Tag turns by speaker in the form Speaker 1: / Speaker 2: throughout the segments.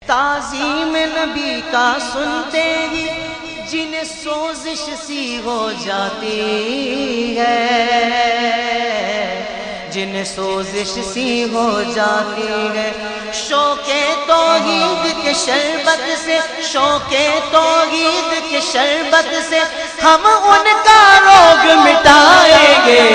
Speaker 1: تعظیم نبی کا سنتے ہی جنہیں سوزش سی ہو جاتی ہے، جنہیں سوزش سی ہو جاتی ہے، شوق توحید کے شربت سے، شوق توحید کے شربت سے ہم ان کا روگ مٹائیں گے،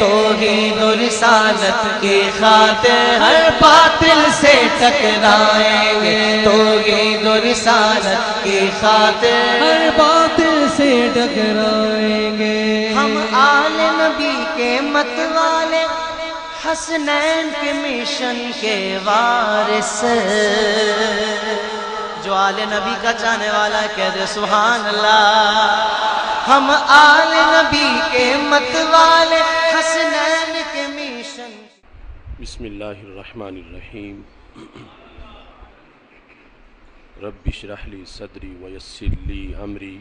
Speaker 1: توحید و رسالت کی خاطر ہر باطل سے ٹکرائیں گے، توحید و رسالت کی خاطر
Speaker 2: ہر باطل سے ٹکرائیں گے۔
Speaker 1: ہم آل نبی کے مت والے، حسنین کے مشن کے وارث، جو آل نبی کا چاہنے والا ہے کہہ دے سبحان اللہ۔ ہم آل نبی کے مت والے، حسنین کے مشن۔
Speaker 3: بسم اللہ الرحمن الرحیم۔ رب اشرح لی صدری ویسر لی امری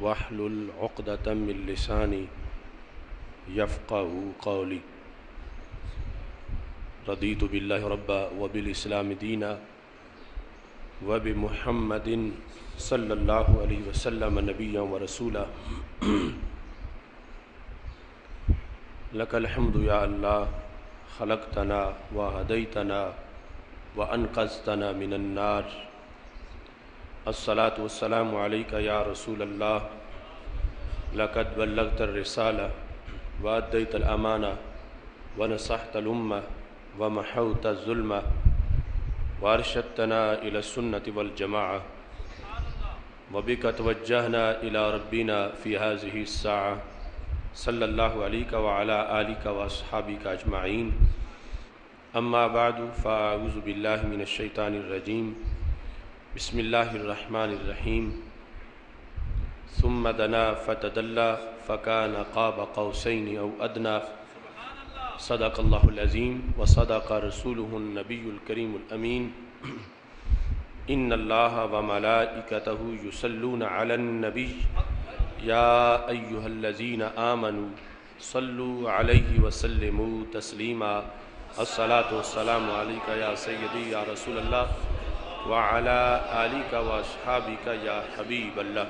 Speaker 3: واحلل عقدۃ من لسانی یفقہوا قولی۔ رضیت باللہ ربا وبالاسلام دینا وبمحمد صلی اللہ علیہ وسلم نبیا ورسولا۔ لک الحمد یا اللہ، خلقتنا وہدیتنا وانقذتنا من النار۔ الصلاة والسلام علیک یا رسول اللہ، لقد بلغت الرسالہ وأدیت الامانہ ونصحت الامہ ومحوت الظلمہ وارشدتنا إلى السنة والجماعة وبك توجهنا إلى ربنا في هذه الساعة صلى الله عليك وعلى آلك وأصحابك أجمعين۔ أما بعد فأعوذ بالله من الشيطان الرجيم، بسم الله الرحمن الرحيم۔ ثم دنا فتدلى فكان قاب قوسين أو أدنى، صدق اللہ العظیم وصدق رسولہ النبی الکریم الامین۔ ان اللہ وملائکتہ یصلون علی النبی یا ایہا الذین آمنوا صلوا علیہ وسلموا تسلیما۔ الصلاة والسلام علیک یا سیدی یا رسول اللہ وعلی آلک واصحابک یا حبیب اللہ۔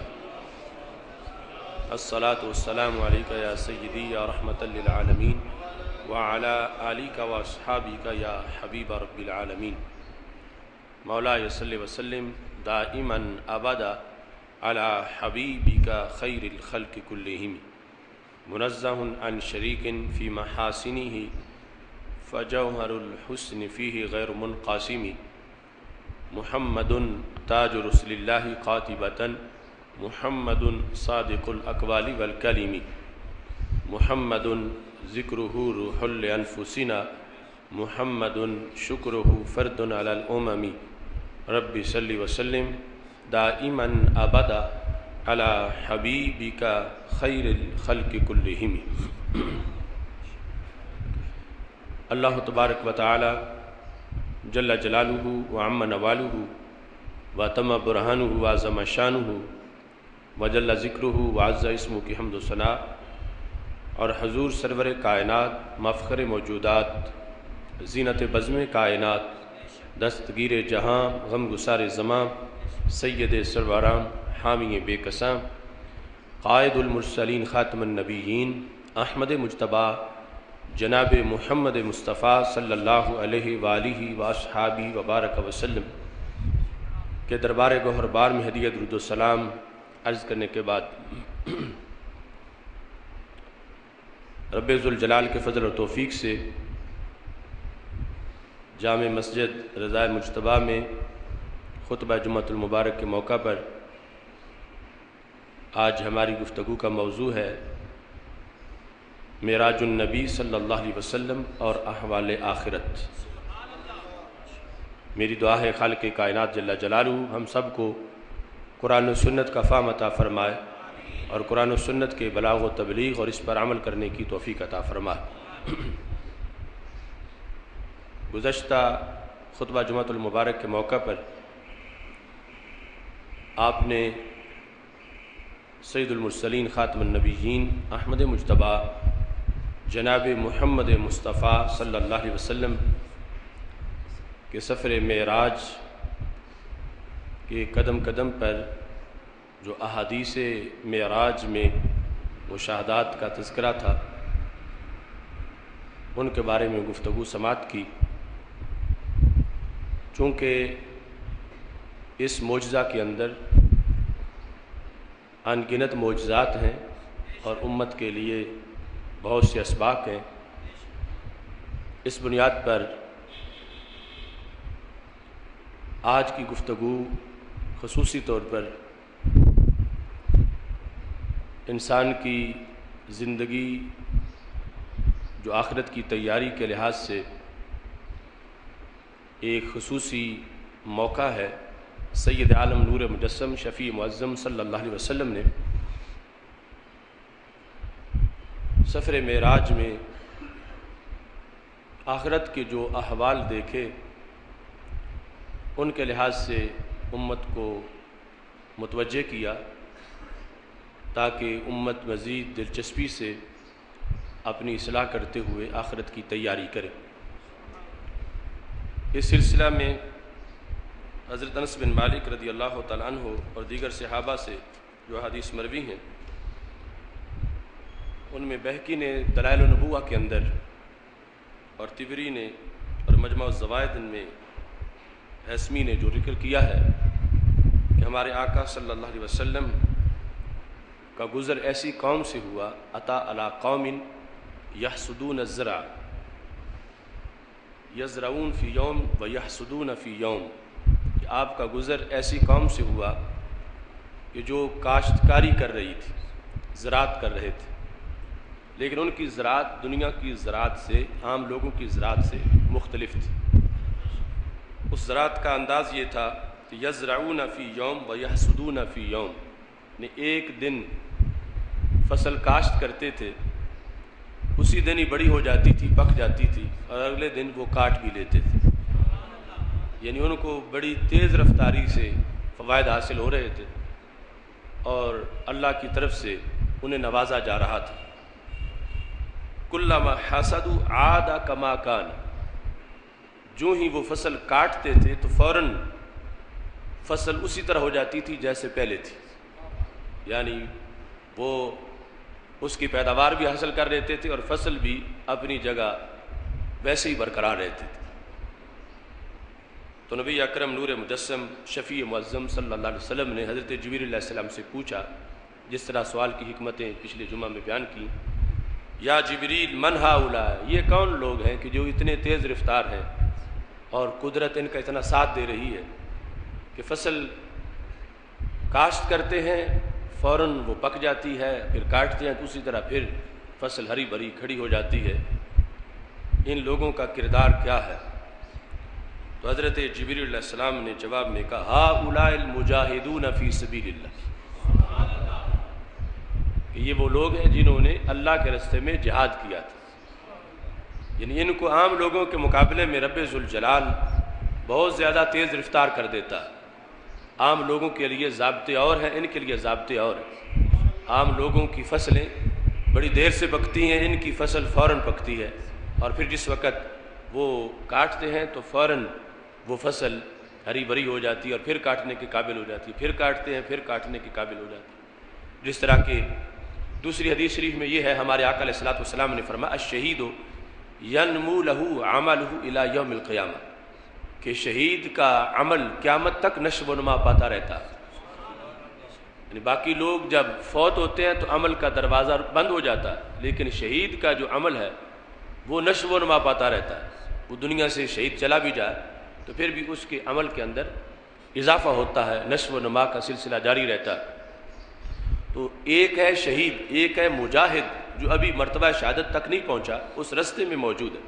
Speaker 3: الصلاة والسلام علیک یا سیدی یا رحمۃ للعالمین وعلی آلک واصحابک یا حبیب رب العالمین۔ مولاي صلی وسلم دائما ابدا علی حبیبک خیر الخلق کلہم، منزہ عن شریک فی محاسنہ فجوہر الحسن فیہ غیر منقاسم۔ محمد تاج رسل اللہ قاطبۃ، محمد صادق الاقوال والکلم، محمد ذکرہ روح لانفسنا، محمد شکرہ فرد علی الامم۔ رب صلی وسلم دائما ابدا علی حبیبک خیر الخلق کلہم۔ اللہ تبارک و تعالی جل جلالہ وعم نوالہ وتم برہانہ وعظم شانہ وجل ذکرہ وعز اسمہ کی حمد و ثنا، اور حضور سرور کائنات، مفخر موجودات، زینت بزم کائنات، دستگیر جہاں، غم گسار زماں، سید سرورام، حامی بے کساں، قائد المرسلین، خاتم النبیین، احمد مجتبیٰ جناب محمد مصطفیٰ صلی اللہ علیہ وآلہ واصحابہ وبارک وسلم کے دربار گوہر بار میں ہدیہ درود و سلام عرض کرنے کے بعد، رب ذوالجلال کے فضل و توفیق سے جامع مسجد رضائے مجتبیٰ میں خطبہ جمعۃ المبارک کے موقع پر آج ہماری گفتگو کا موضوع ہے معراج النبی صلی اللہ علیہ وسلم اور احوال آخرت۔ میری دعا ہے خالق کائنات جل جلالہ ہم سب کو قرآن و سنت کا فہم عطا فرمائے، اور قرآن و سنت کے بلاغ و تبلیغ اور اس پر عمل کرنے کی توفیق عطا فرمائے۔ گزشتہ خطبہ جمعۃ المبارک کے موقع پر آپ نے سید المرسلین خاتم النبیین احمد مجتبیٰ جناب محمد مصطفیٰ صلی اللہ علیہ وسلم کہ سفر معراج کے قدم قدم پر جو احادیث معراج میں مشاہدات کا تذکرہ تھا ان کے بارے میں گفتگو سماعت کی۔ چونکہ اس معجزہ کے اندر ان گنت معجزات ہیں اور امت کے لیے بہت سے اسباق ہیں، اس بنیاد پر آج کی گفتگو خصوصی طور پر انسان کی زندگی جو آخرت کی تیاری کے لحاظ سے ایک خصوصی موقع ہے۔ سید عالم نور مجسم شفیع معظم صلی اللہ علیہ وسلم نے سفر معراج میں آخرت کے جو احوال دیکھے ان کے لحاظ سے امت کو متوجہ کیا تاکہ امت مزید دلچسپی سے اپنی اصلاح کرتے ہوئے آخرت کی تیاری کرے۔ اس سلسلہ میں حضرت انس بن مالک رضی اللہ تعالیٰ عنہ اور دیگر صحابہ سے جو حدیث مروی ہیں ان میں بہقی نے دلائل النبوہ کے اندر اور طبری نے اور مجمع الزوائد میں حسمی نے جو ذکر کیا ہے کہ ہمارے آقا صلی اللہ علیہ وسلم کا گزر ایسی قوم سے ہوا اتا علی قوم یحسدون الزرع یزرعون فی یوم و یحسدون فی یوم، کہ آپ کا گزر ایسی قوم سے ہوا کہ جو کاشتکاری کر رہی تھی، زراعت کر رہے تھے، لیکن ان کی زراعت دنیا کی زراعت سے، عام لوگوں کی زراعت سے مختلف تھی۔ اس زراعت کا انداز یہ تھا کہ یزرعون فی یوم و یحسدون فی یوم، یعنی ایک دن فصل کاشت کرتے تھے، اسی دن ہی بڑی ہو جاتی تھی، پک جاتی تھی، اور اگلے دن وہ کاٹ بھی لیتے تھے، یعنی ان کو بڑی تیز رفتاری سے فوائد حاصل ہو رہے تھے اور اللہ کی طرف سے انہیں نوازا جا رہا تھا۔ کلما حسدوا عاد کما کان، جو ہی وہ فصل کاٹتے تھے تو فوراً فصل اسی طرح ہو جاتی تھی جیسے پہلے تھی، یعنی وہ اس کی پیداوار بھی حاصل کر لیتے تھے اور فصل بھی اپنی جگہ ویسے ہی برقرار رہتے تھے۔ تو نبی اکرم نور مجسم شفیع معظم صلی اللہ علیہ وسلم نے حضرت جبریل علیہ السلام سے پوچھا، جس طرح سوال کی حکمتیں پچھلے جمعہ میں بیان کی، یا جبریل من ہؤلاء، یہ کون لوگ ہیں کہ جو اتنے تیز رفتار ہیں اور قدرت ان کا اتنا ساتھ دے رہی ہے کہ فصل کاشت کرتے ہیں فوراً وہ پک جاتی ہے، پھر کاٹتے ہیں تو اسی طرح پھر فصل ہری بھری کھڑی ہو جاتی ہے، ان لوگوں کا کردار کیا ہے؟ تو حضرت جبریل علیہ السلام نے جواب میں کہا ہؤلاء المجاہدون فی سبیل اللہ، کہ یہ وہ لوگ ہیں جنہوں نے اللہ کے راستے میں جہاد کیا تھا، یعنی ان کو عام لوگوں کے مقابلے میں رب ذوالجلال بہت زیادہ تیز رفتار کر دیتا ہے۔ عام لوگوں کے لیے ضابطے اور ہیں، ان کے لیے ضابطے اور ہیں۔ عام لوگوں کی فصلیں بڑی دیر سے پکتی ہیں، ان کی فصل فوراً پکتی ہے، اور پھر جس وقت وہ کاٹتے ہیں تو فوراً وہ فصل ہری بھری ہو جاتی ہے اور پھر کاٹنے کے قابل ہو جاتی ہے، پھر کاٹتے ہیں پھر کاٹنے کے قابل ہو جاتی ہے۔ جس طرح کہ دوسری حدیث شریف میں یہ ہے، ہمارے آقا علیہ الصلوۃ والسلام نے فرمایا الشہید ینمو لہ عملہ الی یوم القیامہ، کہ شہید کا عمل قیامت تک نشو و نما پاتا رہتا ہے، یعنی باقی لوگ جب فوت ہوتے ہیں تو عمل کا دروازہ بند ہو جاتا ہے، لیکن شہید کا جو عمل ہے وہ نشو و نما پاتا رہتا ہے۔ وہ دنیا سے شہید چلا بھی جائے تو پھر بھی اس کے عمل کے اندر اضافہ ہوتا ہے، نشو و نما کا سلسلہ جاری رہتا ہے۔ تو ایک ہے شہید، ایک ہے مجاہد جو ابھی مرتبہ شہادت تک نہیں پہنچا، اس رستے میں موجود ہے۔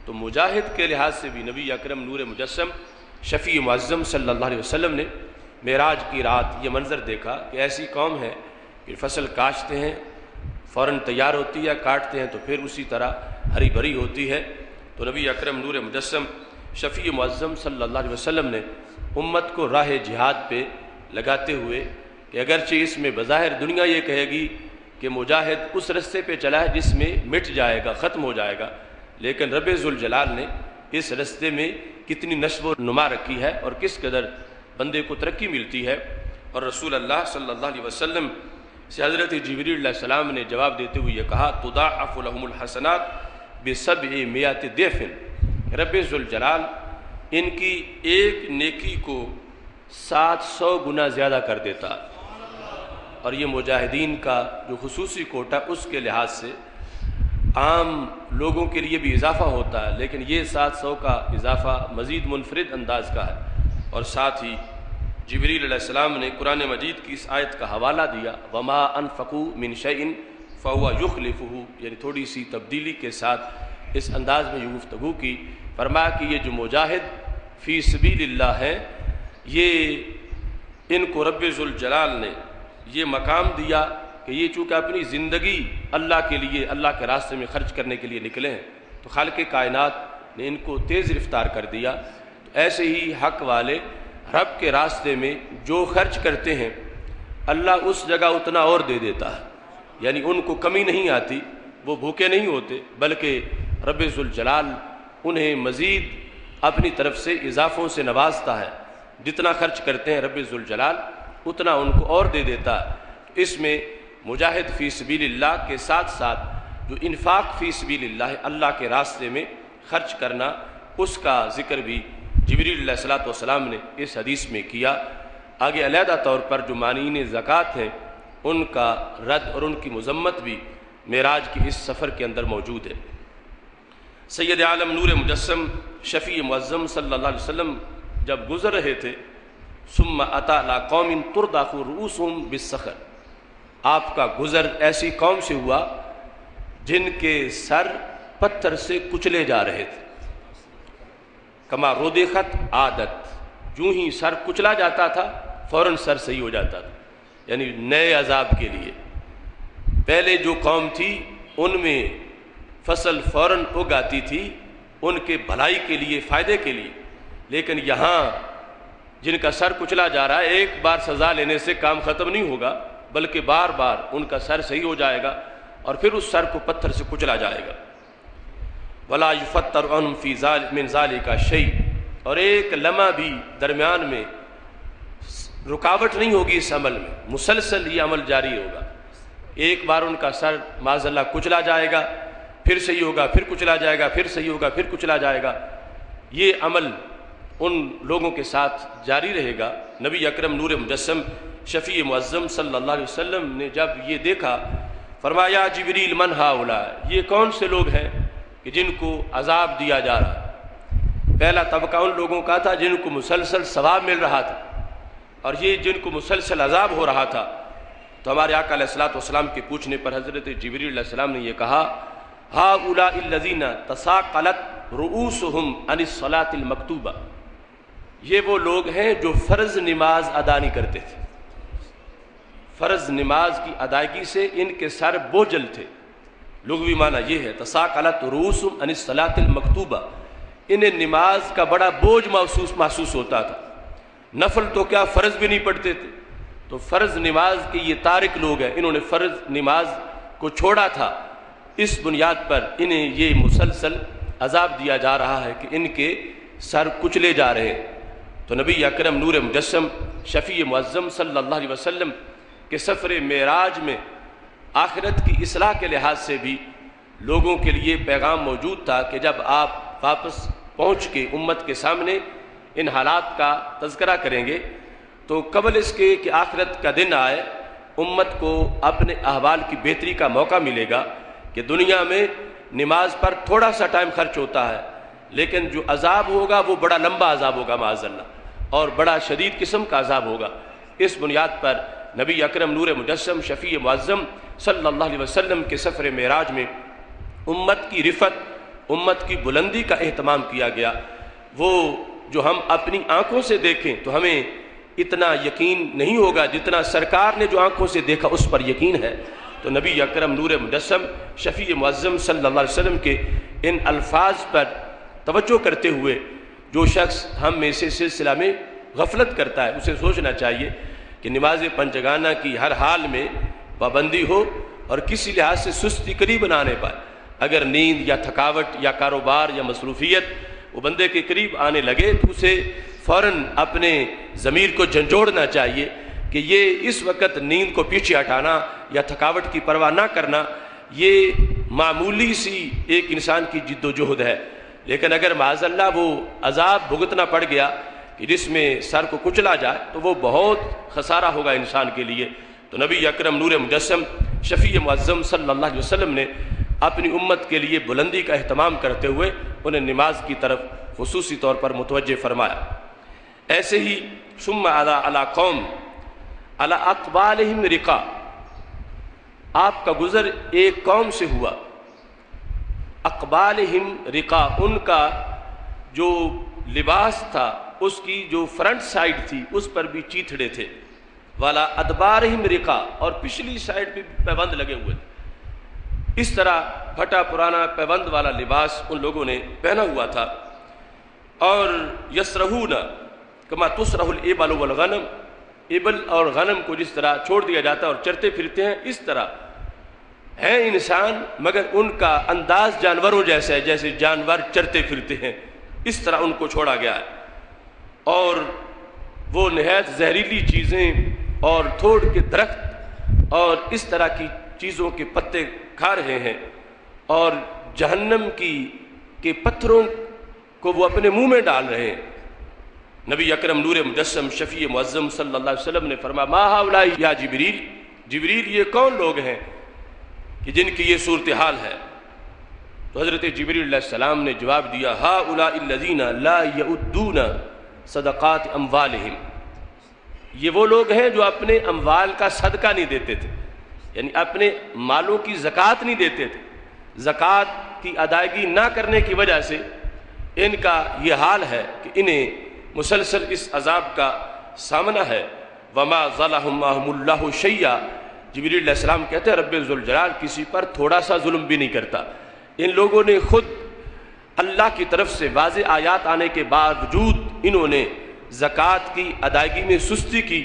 Speaker 3: تو مجاہد کے لحاظ سے بھی نبی اکرم نور مجسم شفیع معظم صلی اللہ علیہ وسلم نے معراج کی رات یہ منظر دیکھا کہ ایسی قوم ہے کہ فصل کاشتے ہیں فوراً تیار ہوتی ہے، کاٹتے ہیں تو پھر اسی طرح ہری بھری ہوتی ہے۔ تو نبی اکرم نور مجسم شفیع معظم صلی اللہ علیہ وسلم نے امت کو راہ جہاد پہ لگاتے ہوئے کہ اگرچہ اس میں بظاہر دنیا یہ کہے گی کہ مجاہد اس رستے پہ چلا ہے جس میں مٹ جائے گا، ختم ہو جائے گا، لیکن رب ذوالجلال نے اس رستے میں کتنی نشو و نما رکھی ہے اور کس قدر بندے کو ترقی ملتی ہے۔ اور رسول اللہ صلی اللہ علیہ وسلم سے حضرت جبریل علیہ السلام نے جواب دیتے ہوئے یہ کہا تضاعف لهم الحسنات ب700 ضعف، رب ذوالجلال ان کی ایک نیکی کو 700 گنا زیادہ کر دیتا۔ اور یہ مجاہدین کا جو خصوصی کوٹا اس کے لحاظ سے عام لوگوں کے لیے بھی اضافہ ہوتا ہے، لیکن یہ 700 کا اضافہ مزید منفرد انداز کا ہے۔ اور ساتھ ہی جبریل علیہ السلام نے قرآن مجید کی اس آیت کا حوالہ دیا وما انفقوا من شیء فهو یخلفہ، یعنی تھوڑی سی تبدیلی کے ساتھ اس انداز میں یہ گفتگو کی، فرمایا کہ یہ جو مجاہد فی سبیل اللہ ہیں یہ ان کو رب ذوالجلال نے یہ مقام دیا کہ یہ چونکہ اپنی زندگی اللہ کے لیے اللہ کے راستے میں خرچ کرنے کے لیے نکلے ہیں تو خالق کائنات نے ان کو تیز رفتار کر دیا۔ تو ایسے ہی حق والے رب کے راستے میں جو خرچ کرتے ہیں اللہ اس جگہ اتنا اور دے دیتا ہے، یعنی ان کو کمی نہیں آتی، وہ بھوکے نہیں ہوتے، بلکہ رب ذوالجلال انہیں مزید اپنی طرف سے اضافوں سے نوازتا ہے۔ جتنا خرچ کرتے ہیں رب ذوالجلال اتنا ان کو اور دے دیتا ہے۔ اس میں مجاہد فی سبیل اللہ کے ساتھ ساتھ جو انفاق فی سبیل اللہ اللہ کے راستے میں خرچ کرنا، اس کا ذکر بھی جبریل علیہ السلام نے اس حدیث میں کیا۔ آگے علیحدہ طور پر جو مانعین زکوٰۃ ہیں ان کا رد اور ان کی مذمت بھی معراج کی اس سفر کے اندر موجود ہے۔ سید عالم نور مجسم شفیع معظم صلی اللہ علیہ وسلم جب گزر رہے تھے ثم اتی علی قوم ترضخ رؤوسهم بالصخر، آپ کا گزر ایسی قوم سے ہوا جن کے سر پتھر سے کچلے جا رہے تھے۔ کما رودخت عادت، جو ہی سر کچلا جاتا تھا فوراً سر صحیح ہو جاتا تھا، یعنی نئے عذاب کے لیے۔ پہلے جو قوم تھی ان میں فصل فوراً اگ آتی تھی ان کے بھلائی کے لیے، فائدے کے لیے، لیکن یہاں جن کا سر کچلا جا رہا ہے ایک بار سزا لینے سے کام ختم نہیں ہوگا، بلکہ بار بار ان کا سر صحیح ہو جائے گا اور پھر اس سر کو پتھر سے کچلا جائے گا۔ ولا یفتر عنہم فی من ذلک شیء، اور ایک لمحہ بھی درمیان میں رکاوٹ نہیں ہوگی اس عمل میں، مسلسل یہ عمل جاری ہوگا۔ ایک بار ان کا سر معاذ اللہ کچلا جائے گا، پھر صحیح ہوگا، پھر کچلا جائے گا، پھر صحیح ہوگا، پھر کچلا جائے گا۔ یہ عمل ان لوگوں کے ساتھ جاری رہے گا۔ نبی اکرم نور مجسم شفیع معظم صلی اللہ علیہ وسلم نے جب یہ دیکھا فرمایا جبریل من ہؤلاء، یہ کون سے لوگ ہیں کہ جن کو عذاب دیا جا رہا ہے؟ پہلا طبقہ ان لوگوں کا تھا جن کو مسلسل ثواب مل رہا تھا، اور یہ جن کو مسلسل عذاب ہو رہا تھا۔ تو ہمارے آقا علیہ الصلوۃ والسلام کے پوچھنے پر حضرت جبریل علیہ السلام نے یہ کہا ہؤلاء الذین تثاقلت رؤوسهم عن الصلاۃ المکتوبہ، یہ وہ لوگ ہیں جو فرض نماز ادا نہیں کرتے تھے، فرض نماز کی ادائیگی سے ان کے سر بوجھل تھے۔ لغوی معنی یہ ہے تثاقلت رؤوسهم عن الصلاۃ المکتوبہ، انہیں نماز کا بڑا بوجھ محسوس ہوتا تھا، نفل تو کیا فرض بھی نہیں پڑھتے تھے۔ تو فرض نماز کے یہ تارک لوگ ہیں، انہوں نے فرض نماز کو چھوڑا تھا، اس بنیاد پر انہیں یہ مسلسل عذاب دیا جا رہا ہے کہ ان کے سر کچلے جا رہے ہیں۔ تو نبی اکرم نور مجسم شفیع معظم صلی اللہ علیہ وسلم کے سفر معراج میں آخرت کی اصلاح کے لحاظ سے بھی لوگوں کے لیے پیغام موجود تھا کہ جب آپ واپس پہنچ کے امت کے سامنے ان حالات کا تذکرہ کریں گے تو قبل اس کے کہ آخرت کا دن آئے امت کو اپنے احوال کی بہتری کا موقع ملے گا کہ دنیا میں نماز پر تھوڑا سا ٹائم خرچ ہوتا ہے، لیکن جو عذاب ہوگا وہ بڑا لمبا عذاب ہوگا معاذ اللہ، اور بڑا شدید قسم کا عذاب ہوگا۔ اس بنیاد پر نبی اکرم نور مجسم شفیع معظم صلی اللہ علیہ وسلم کے سفر معراج میں امت کی رفت، امت کی بلندی کا اہتمام کیا گیا۔ وہ جو ہم اپنی آنکھوں سے دیکھیں تو ہمیں اتنا یقین نہیں ہوگا جتنا سرکار نے جو آنکھوں سے دیکھا اس پر یقین ہے۔ تو نبی اکرم نور مجسم شفیع معظم صلی اللہ علیہ وسلم کے ان الفاظ پر توجہ کرتے ہوئے جو شخص ہم میں سے سلسلہ میں غفلت کرتا ہے اسے سوچنا چاہیے کہ نماز پنجگانہ کی ہر حال میں پابندی ہو اور کسی لحاظ سے سستی قریب نہ آنے پائے۔ اگر نیند یا تھکاوٹ یا کاروبار یا مصروفیت وہ بندے کے قریب آنے لگے تو اسے فوراً اپنے ضمیر کو جھنجھوڑنا چاہیے کہ یہ اس وقت نیند کو پیچھے ہٹانا یا تھکاوٹ کی پرواہ نہ کرنا یہ معمولی سی ایک انسان کی جد و جہد ہے، لیکن اگر معاذ اللہ وہ عذاب بھگتنا پڑ گیا کہ جس میں سر کو کچلا جائے تو وہ بہت خسارہ ہوگا انسان کے لیے۔ تو نبی اکرم نور مجسم شفیع معظم صلی اللہ علیہ وسلم نے اپنی امت کے لیے بلندی کا اہتمام کرتے ہوئے انہیں نماز کی طرف خصوصی طور پر متوجہ فرمایا۔ ایسے ہی ثم علی قوم علی اقبالہم رقا، آپ کا گزر ایک قوم سے ہوا، اقبالہم رقا، ان کا جو لباس تھا اس کی جو فرنٹ سائڈ تھی اس پر بھی چیتھڑے تھے، والا ادبارہم رقا، اور پچھلی سائڈ پہ پیبند لگے ہوئے تھے۔ اس طرح پھٹا پرانا پیبند والا لباس ان لوگوں نے پہنا ہوا تھا۔ اور یسرہون کما تسرہ الابل والغنم، ابل اور غنم کو جس طرح چھوڑ دیا جاتا ہے اور چرتے پھرتے ہیں، اس طرح ہیں انسان مگر ان کا انداز جانوروں جیسا ہے، جیسے جانور چرتے پھرتے ہیں اس طرح ان کو چھوڑا گیا ہے۔ اور وہ نہایت زہریلی چیزیں اور تھوڑ کے درخت اور اس طرح کی چیزوں کے پتے کھا رہے ہیں، اور جہنم کے پتھروں کو وہ اپنے منہ میں ڈال رہے ہیں۔ نبی اکرم نور مجسم شفیع معظم صلی اللہ علیہ وسلم نے فرمایا ما ہؤلاء یا جبریل، جبریل یہ کون لوگ ہیں کہ جن کی یہ صورتحال ہے؟ تو حضرت جبریل علیہ السلام نے جواب دیا ہؤلاء الذین لا یؤدون صدقات اموالہم، یہ وہ لوگ ہیں جو اپنے اموال کا صدقہ نہیں دیتے تھے، یعنی اپنے مالوں کی زکوٰۃ نہیں دیتے تھے۔ زکوٰۃ کی ادائیگی نہ کرنے کی وجہ سے ان کا یہ حال ہے کہ انہیں مسلسل اس عذاب کا سامنا ہے۔ وما ظلمهم اللہ شیئا، جبریل علیہ السلام کہتے ہیں رب ذوالجلال کسی پر تھوڑا سا ظلم بھی نہیں کرتا۔ ان لوگوں نے خود اللہ کی طرف سے واضح آیات آنے کے باوجود انہوں نے زکوٰۃ کی ادائیگی میں سستی کی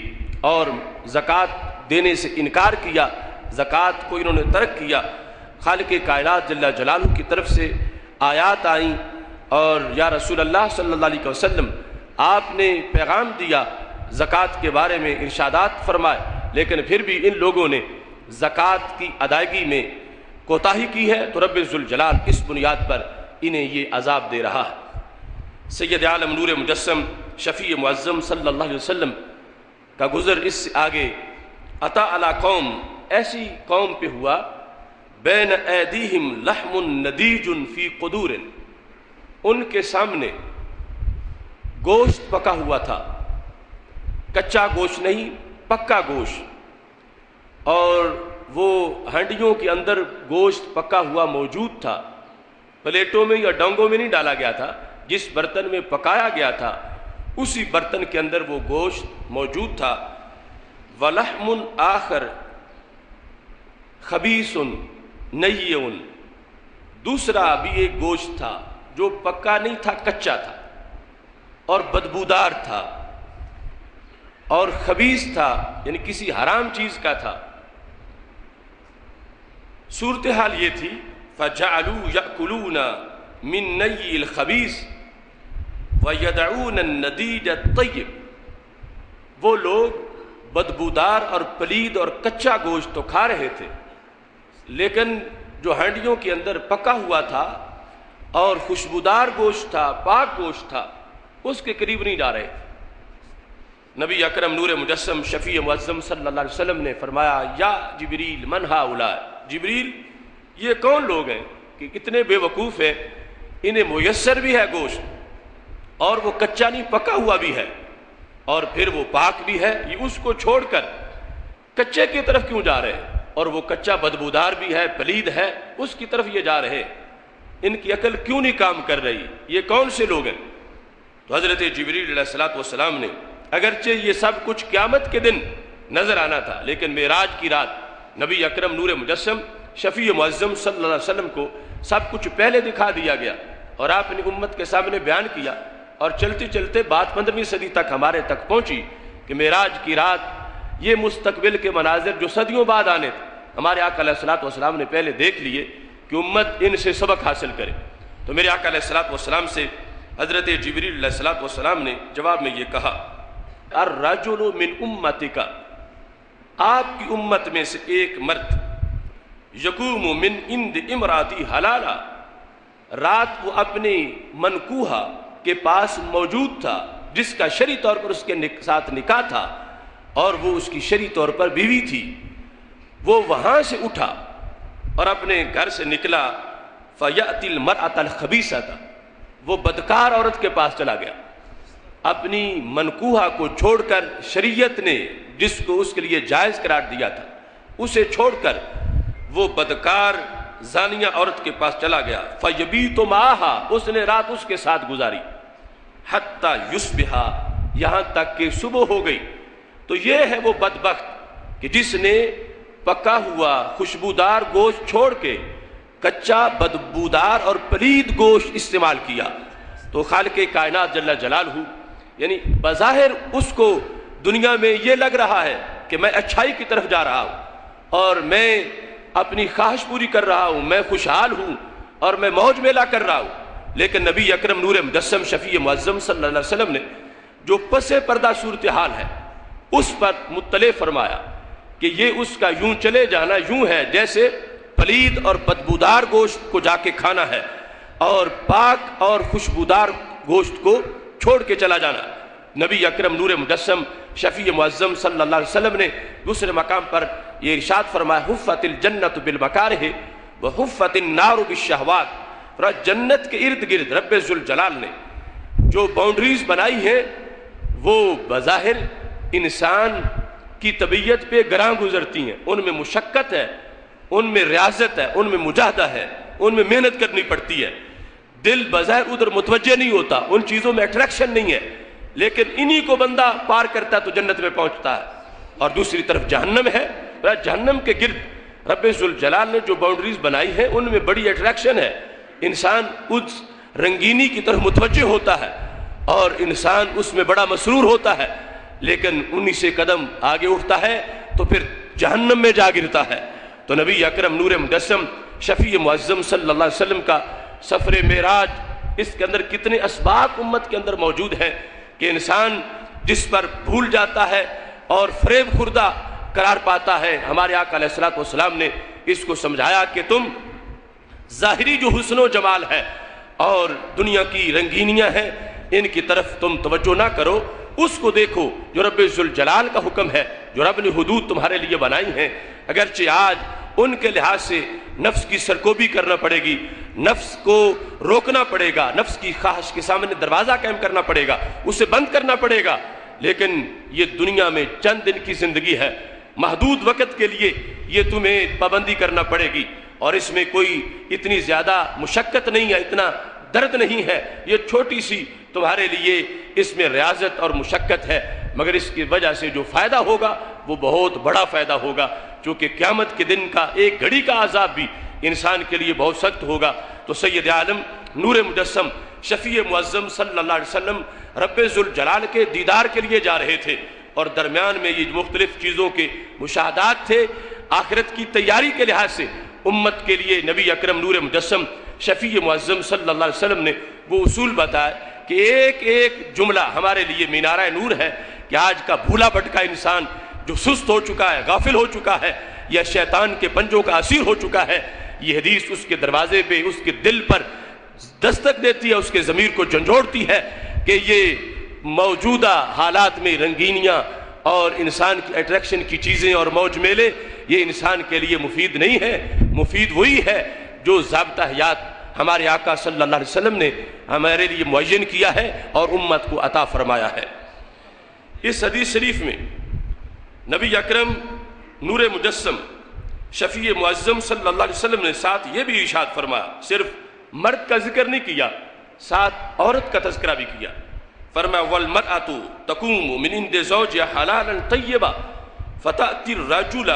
Speaker 3: اور زکوٰۃ دینے سے انکار کیا، زکوٰۃ کو انہوں نے ترک کیا۔ خالق کائنات جل جلالہ کی طرف سے آیات آئیں اور یا رسول اللہ صلی اللہ علیہ وسلم آپ نے پیغام دیا، زکوٰۃ کے بارے میں ارشادات فرمائے، لیکن پھر بھی ان لوگوں نے زکوٰۃ کی ادائیگی میں کوتاہی کی ہے، تو رب ذوالجلال اس بنیاد پر انہیں یہ عذاب دے رہا ہے۔ سید عالم نور مجسم شفیع معظم صلی اللہ علیہ وسلم کا گزر اس سے آگے عطا علی قوم، ایسی قوم پہ ہوا بین ایدیہم لحم ندیج فی قدور، ان کے سامنے گوشت پکا ہوا تھا، کچا گوشت نہیں پکا گوشت، اور وہ ہنڈیوں کے اندر گوشت پکا ہوا موجود تھا، پلیٹوں میں یا ڈونگوں میں نہیں ڈالا گیا تھا، جس برتن میں پکایا گیا تھا اسی برتن کے اندر وہ گوشت موجود تھا۔ وَلَحْمٌ آخر خبیث نَیّع، دوسرا بھی ایک گوشت تھا جو پکا نہیں تھا، کچا تھا اور بدبودار تھا اور خبیث تھا، یعنی کسی حرام چیز کا تھا۔ صورتحال یہ تھی فَجَعَلُوا يَأْكُلُونَ مِن نَيِّ الْخَبِيثِ وَيَدْعُونَ النَّدِيجَ الطَّيِّبَ، وہ لوگ بدبودار اور پلید اور کچا گوشت تو کھا رہے تھے، لیکن جو ہانڈیوں کے اندر پکا ہوا تھا اور خوشبودار گوشت تھا، پاک گوشت تھا، اس کے قریب نہیں جا رہے تھے۔ نبی اکرم نور مجسم شفیع معظم صلی اللہ علیہ وسلم نے فرمایا یا جبریل من ہؤلاء، جبریل یہ کون لوگ ہیں کہ اتنے بے وقوف ہیں، انہیں میسر بھی ہے گوشت اور وہ کچا نہیں پکا ہوا بھی ہے اور پھر وہ پاک بھی ہے، یہ اس کو چھوڑ کر کچے کی طرف کیوں جا رہے ہیں، اور وہ کچا بدبودار بھی ہے، پلید ہے، اس کی طرف یہ جا رہے ہیں، ان کی عقل کیوں نہیں کام کر رہی، یہ کون سے لوگ ہیں؟ تو حضرت جبریل علیہ السلام نے اگرچہ یہ سب کچھ قیامت کے دن نظر آنا تھا، لیکن معراج کی رات نبی اکرم نور مجسم شفیع معظم صلی اللہ علیہ وسلم کو سب کچھ پہلے دکھا دیا گیا اور آپ نے امت کے سامنے بیان کیا، اور چلتے چلتے بات 15ویں صدی تک ہمارے تک پہنچی کہ معراج کی رات یہ مستقبل کے مناظر جو صدیوں بعد آنے تھے ہمارے آقا علیہ الصلوۃ والسلام نے پہلے دیکھ لیے کہ امت ان سے سبق حاصل کرے۔ تو میرے آقا علیہ الصلوۃ والسلام سے حضرت جبریل علیہ السلام نے جواب میں یہ کہا، الرجل من امتک، آپ کی امت میں سے ایک مرد، یقوم من عند امراتی حلالا، رات وہ اپنی منکوحہ کے پاس موجود تھا جس کا شرعی طور پر اس کے ساتھ نکاح تھا اور وہ اس کی شرعی طور پر بیوی تھی، وہ وہاں سے اٹھا اور اپنے گھر سے نکلا، فَيَأْتِ الْمَرْأَةَ الْخَبِيثَةَ، وہ بدکار عورت کے پاس چلا گیا، اپنی منکوحہ کو چھوڑ کر، شریعت نے جس کو اس کے لیے جائز قرار دیا تھا اسے چھوڑ کر وہ بدکار زانیہ عورت کے پاس چلا گیا، فَيَبِيتُ مَعَهَا، اس نے رات اس کے ساتھ گزاری، حتی یصبح، یہاں تک کہ صبح ہو گئی۔ تو یہ ہے وہ بدبخت کہ جس نے پکا ہوا خوشبودار گوشت چھوڑ کے کچا بدبودار اور پلید گوشت استعمال کیا۔ تو خالق کائنات جل جلالہ، یعنی بظاہر اس کو دنیا میں یہ لگ رہا ہے کہ میں اچھائی کی طرف جا رہا ہوں اور میں اپنی خواہش پوری کر رہا ہوں، میں خوشحال ہوں اور میں موج میلہ کر رہا ہوں، لیکن نبی اکرم نور مجسم شفیع معظم صلی اللہ علیہ وسلم نے جو پس پردہ صورتحال ہے اس پر مطلع فرمایا کہ یہ اس کا یوں چلے جانا یوں ہے جیسے پلید اور بدبودار گوشت کو جا کے کھانا ہے اور پاک اور خوشبودار گوشت کو چھوڑ کے چلا جانا۔ نبی اکرم نور مجسم شفیع معظم صلی اللہ علیہ وسلم نے دوسرے مقام پر یہ ارشاد فرمایا، حفت الجنت بالمکارہ وحفت النار بالشہوات، جنت کے ارد گرد رب ذوالجلال نے جو باؤنڈریز بنائی ہیں وہ بظاہر انسان کی طبیعت پہ گراں گزرتی ہیں، ان میں مشقت ہے، ان میں ریاضت ہے، ان میں مجاہدہ ہے، ان میں محنت کرنی پڑتی ہے، دل بظاہر ادھر متوجہ نہیں ہوتا، ان چیزوں میں اٹریکشن نہیں ہے، لیکن انہی کو بندہ پار کرتا ہے تو جنت میں پہنچتا ہے۔ اور دوسری طرف جہنم ہے، جہنم کے گرد رب ذوالجلال نے جو باؤنڈریز بنائی ہیں ان میں بڑی اٹریکشن ہے، انسان اس رنگینی کی طرف متوجہ ہوتا ہے اور انسان اس میں بڑا مسرور ہوتا ہے، لیکن انہی سے قدم آگے اٹھتا ہے تو پھر جہنم میں جا گرتا ہے۔ تو نبی اکرم نور مجسم شفیع معظم صلی اللہ علیہ وسلم کا سفر معراج، اس کے اندر کتنے اسباق امت کے اندر موجود ہیں کہ انسان جس پر بھول جاتا ہے اور فریب خوردہ قرار پاتا ہے۔ ہمارے آقا علیہ السلام نے اس کو سمجھایا کہ تم ظاہری جو حسن و جمال ہے اور دنیا کی رنگینیاں ہیں ان کی طرف تم توجہ نہ کرو، اس کو دیکھو جو رب ذوالجلال کا حکم ہے، جو رب نے حدود تمہارے لیے بنائی ہیں۔ اگرچہ آج ان کے لحاظ سے نفس کی سرکوبی کرنا پڑے گی، نفس کو روکنا پڑے گا، نفس کی خواہش کے سامنے دروازہ قائم کرنا پڑے گا، اسے بند کرنا پڑے گا، لیکن یہ دنیا میں چند دن کی زندگی ہے، محدود وقت کے لیے یہ تمہیں پابندی کرنا پڑے گی اور اس میں کوئی اتنی زیادہ مشقت نہیں ہے، اتنا درد نہیں ہے، یہ چھوٹی سی تمہارے لیے اس میں ریاضت اور مشقت ہے، مگر اس کی وجہ سے جو فائدہ ہوگا وہ بہت بڑا فائدہ ہوگا، چونکہ قیامت کے دن کا ایک گھڑی کا عذاب بھی انسان کے لیے بہت سخت ہوگا۔ تو سید عالم نور مجسم شفیع معظم صلی اللہ علیہ وسلم رب ذوالجلال کے دیدار کے لیے جا رہے تھے اور درمیان میں یہ مختلف چیزوں کے مشاہدات تھے۔ آخرت کی تیاری کے لحاظ سے امت کے لیے نبی اکرم نور مجسم شفیع معظم صلی اللہ علیہ وسلم نے وہ اصول بتایا کہ ایک ایک جملہ ہمارے لیے مینارہ نور ہے کہ آج کا بھولا بھٹکا انسان جو سست ہو چکا ہے، غافل ہو چکا ہے یا شیطان کے پنجوں کا اسیر ہو چکا ہے، یہ حدیث اس کے دروازے پہ، اس کے دل پر دستک دیتی ہے، اس کے ضمیر کو جھنجھوڑتی ہے کہ یہ موجودہ حالات میں رنگینیاں اور انسان کی اٹریکشن کی چیزیں اور موج میلے یہ انسان کے لیے مفید نہیں ہے، مفید وہی ہے جو ضابطہ حیات ہمارے آقا صلی اللہ علیہ وسلم نے ہمارے لیے معین کیا ہے اور امت کو عطا فرمایا ہے۔ اس حدیث شریف میں نبی اکرم نور مجسم شفیع معظم صلی اللہ علیہ وسلم نے ساتھ یہ بھی ارشاد فرمایا، صرف مرد کا ذکر نہیں کیا، ساتھ عورت کا تذکرہ بھی کیا۔ فرمایا والمرأة تقوم من عند زوجها حلالا طیبا فتأتی الرجل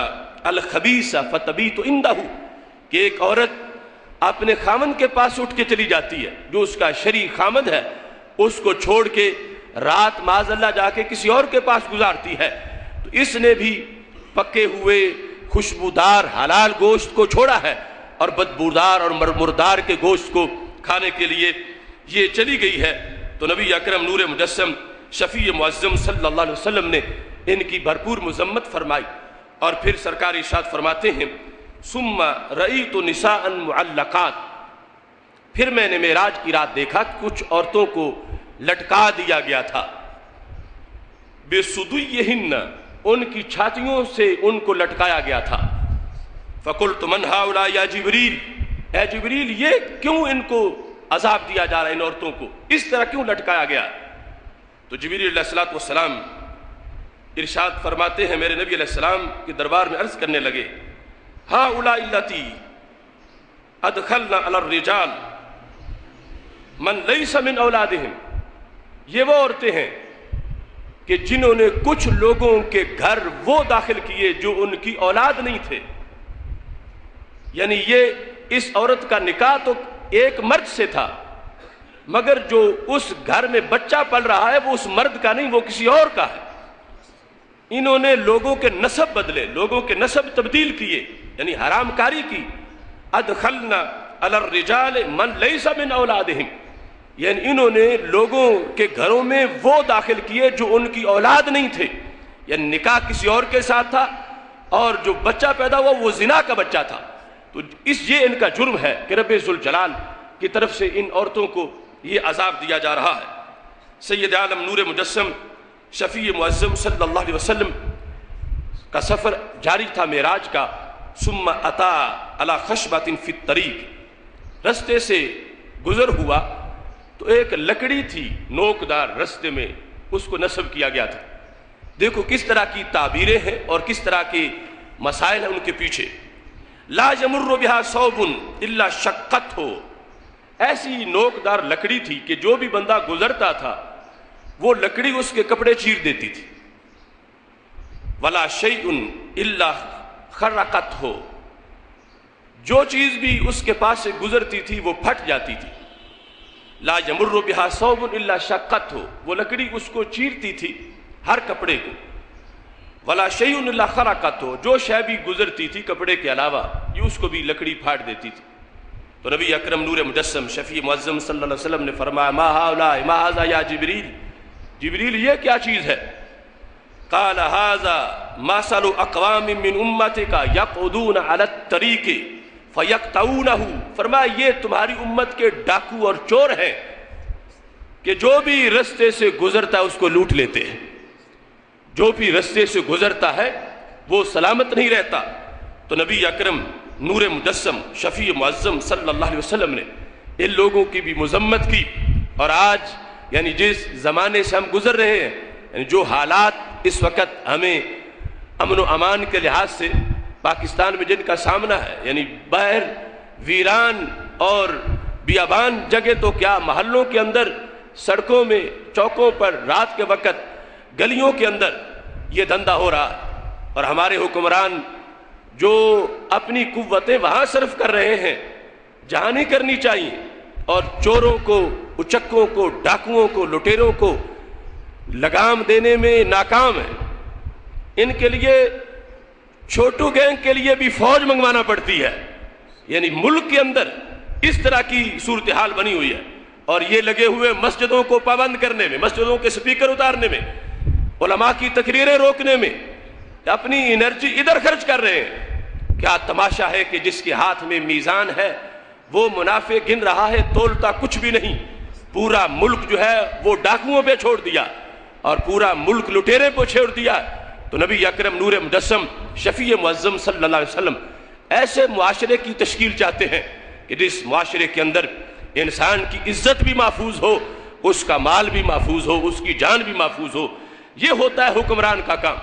Speaker 3: الخبیث فتبیت عنده، کہ ایک عورت اپنے خامن کے پاس اٹھ کے چلی جاتی ہے جو اس کا شرعی خامد ہے، اس کو چھوڑ کے رات معاذ اللہ جا کے کسی اور کے پاس گزارتی ہے، تو اس نے بھی پکے ہوئے خوشبودار حلال گوشت کو چھوڑا ہے اور بدبودار اور مردار کے گوشت کو کھانے کے لیے یہ چلی گئی ہے تو نبی اکرم نور مجسم شفیع معظم صلی اللہ علیہ وسلم نے ان کی بھرپور مذمت فرمائی، اور پھر سرکار ارشاد فرماتے ہیں ثم رأیت نساء معلقات، پھر میں نے معراج کی رات دیکھا کچھ عورتوں کو لٹکا دیا گیا تھا، بِصُدُيِّهِنَّ، ان کی چھاتیوں سے ان کو لٹکایا گیا تھا۔ فَقُلْتُ مَنْ هَؤُلَاءِ يَا جِبْرِيلِ، اے جبریل یہ کیوں ان کو عذاب دیا جا رہا ہے، ان عورتوں کو اس طرح کیوں لٹکایا گیا؟ تو جبریل علیہ السلام ارشاد فرماتے ہیں، میرے نبی علیہ السلام کے دربار میں عرض کرنے لگے هَؤُلَاءِ اللَّتِي أَدْخَلْنَا عَلَى الرِّجَالِ مَنْ لَيْسَ مِنْ أَوْلَادِهِمْ، یہ وہ عورتیں ہیں کہ جنہوں نے کچھ لوگوں کے گھر وہ داخل کیے جو ان کی اولاد نہیں تھے، یعنی یہ اس عورت کا نکاح تو ایک مرد سے تھا، مگر جو اس گھر میں بچہ پل رہا ہے وہ اس مرد کا نہیں، وہ کسی اور کا ہے۔ انہوں نے لوگوں کے نسب بدلے، لوگوں کے نسب تبدیل کیے، یعنی حرام کاری کی۔ ادخلنا علی الرجال من لیس من اولادہم، یعنی انہوں نے لوگوں کے گھروں میں وہ داخل کیے جو ان کی اولاد نہیں تھے، یعنی نکاح کسی اور کے ساتھ تھا اور جو بچہ پیدا ہوا وہ زنا کا بچہ تھا۔ تو یہ ان کا جرم ہے کہ رب ذوالجلال کی طرف سے ان عورتوں کو یہ عذاب دیا جا رہا ہے۔ سید عالم نور مجسم شفیع معظم صلی اللہ علیہ وسلم کا سفر جاری تھا معراج کا۔ ثم اتا علی خشبۃ فی الطریق، رستے سے گزر ہوا تو ایک لکڑی تھی نوکدار رستے میں، اس کو نصب کیا گیا تھا۔ دیکھو کس طرح کی تعبیریں ہیں اور کس طرح کے مسائل ہیں ان کے پیچھے۔ لا یمر بہا ثوب الا شقتہ، ایسی نوکدار لکڑی تھی کہ جو بھی بندہ گزرتا تھا وہ لکڑی اس کے کپڑے چیر دیتی تھی۔ ولا شیء الا خرقتہ، جو چیز بھی اس کے پاس سے گزرتی تھی وہ پھٹ جاتی تھی۔ لا یمر بہا ثوب الا شقتہ، وہ لکڑی اس کو چیرتی تھی ہر کپڑے کو۔ ولا شیء الا خرقتہ، جو شے بھی گزرتی تھی کپڑے کے علاوہ یہ اس کو بھی لکڑی پھاڑ دیتی تھی۔ تو نبی اکرم نور مجسم شفیع معظم صلی اللہ علیہ وسلم نے فرمایا ما هؤلاء ما هذا یا جبریل، جبریل یہ کیا چیز ہے؟ قال هذا مثل اقوام من امتک یقعدون علی الطریق فیقطعونہ، فرمایا یہ تمہاری امت کے ڈاکو اور چور ہیں کہ جو بھی رستے سے گزرتا ہے اس کو لوٹ لیتے ہیں، جو بھی رستے سے گزرتا ہے وہ سلامت نہیں رہتا۔ تو نبی اکرم نور مجسم شفیع معظم صلی اللہ علیہ وسلم نے ان لوگوں کی بھی مذمت کی۔ اور آج یعنی جس زمانے سے ہم گزر رہے ہیں، یعنی جو حالات اس وقت ہمیں امن و امان کے لحاظ سے پاکستان میں جن کا سامنا ہے، یعنی باہر ویران اور بیابان جگہ تو کیا، محلوں کے اندر، سڑکوں میں، چوکوں پر، رات کے وقت گلیوں کے اندر یہ دھندا ہو رہا ہے، اور ہمارے حکمران جو اپنی قوتیں وہاں صرف کر رہے ہیں جہاں نہیں کرنی چاہیے، اور چوروں کو، اچکوں کو، ڈاکوؤں کو، لٹیروں کو لگام دینے میں ناکام ہے۔ ان کے لیے چھوٹو گینگ کے لیے بھی فوج منگوانا پڑتی ہے، یعنی ملک کے اندر اس طرح کی صورتحال بنی ہوئی ہے، اور یہ لگے ہوئے مسجدوں کو پابند کرنے میں، مسجدوں کے سپیکر اتارنے میں، علماء کی تقریریں روکنے میں، اپنی انرجی ادھر خرچ کر رہے ہیں۔ کیا تماشا ہے کہ جس کے ہاتھ میں میزان ہے وہ منافع گن رہا ہے، تولتا کچھ بھی نہیں۔ پورا ملک جو ہے وہ ڈاکوؤں پہ چھوڑ دیا اور پورا ملک لٹیرے پہ چھوڑ دیا۔ تو نبی اکرم نور مجسم شفیع معظم صلی اللہ علیہ وسلم ایسے معاشرے کی تشکیل چاہتے ہیں کہ جس معاشرے کے اندر انسان کی عزت بھی محفوظ ہو، اس کا مال بھی محفوظ ہو، اس کی جان بھی محفوظ ہو۔ یہ ہوتا ہے حکمران کا کام۔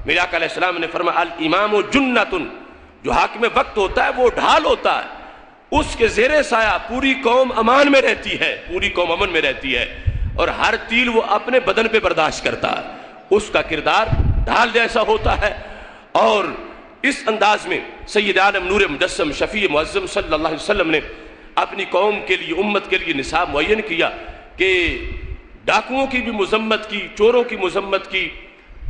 Speaker 3: میرے آقا علیہ السلام نے فرمایا الامام جنۃ، جو حاکم وقت ہوتا ہے وہ ڈھال ہوتا ہے، اس کے زیر سایہ پوری قوم امان میں رہتی ہے، پوری قوم امن میں رہتی ہے، اور ہر تیل وہ اپنے بدن پہ برداشت کرتا ہے۔ اس کا کردار ڈھال جیسا ہوتا ہے۔ اور اس انداز میں سید عالم نور مجسم شفیع معظم صلی اللہ علیہ وسلم نے اپنی قوم کے لیے، امت کے لیے نصاب معین کیا کہ ڈاکوؤں کی بھی مذمت کی، چوروں کی مذمت کی،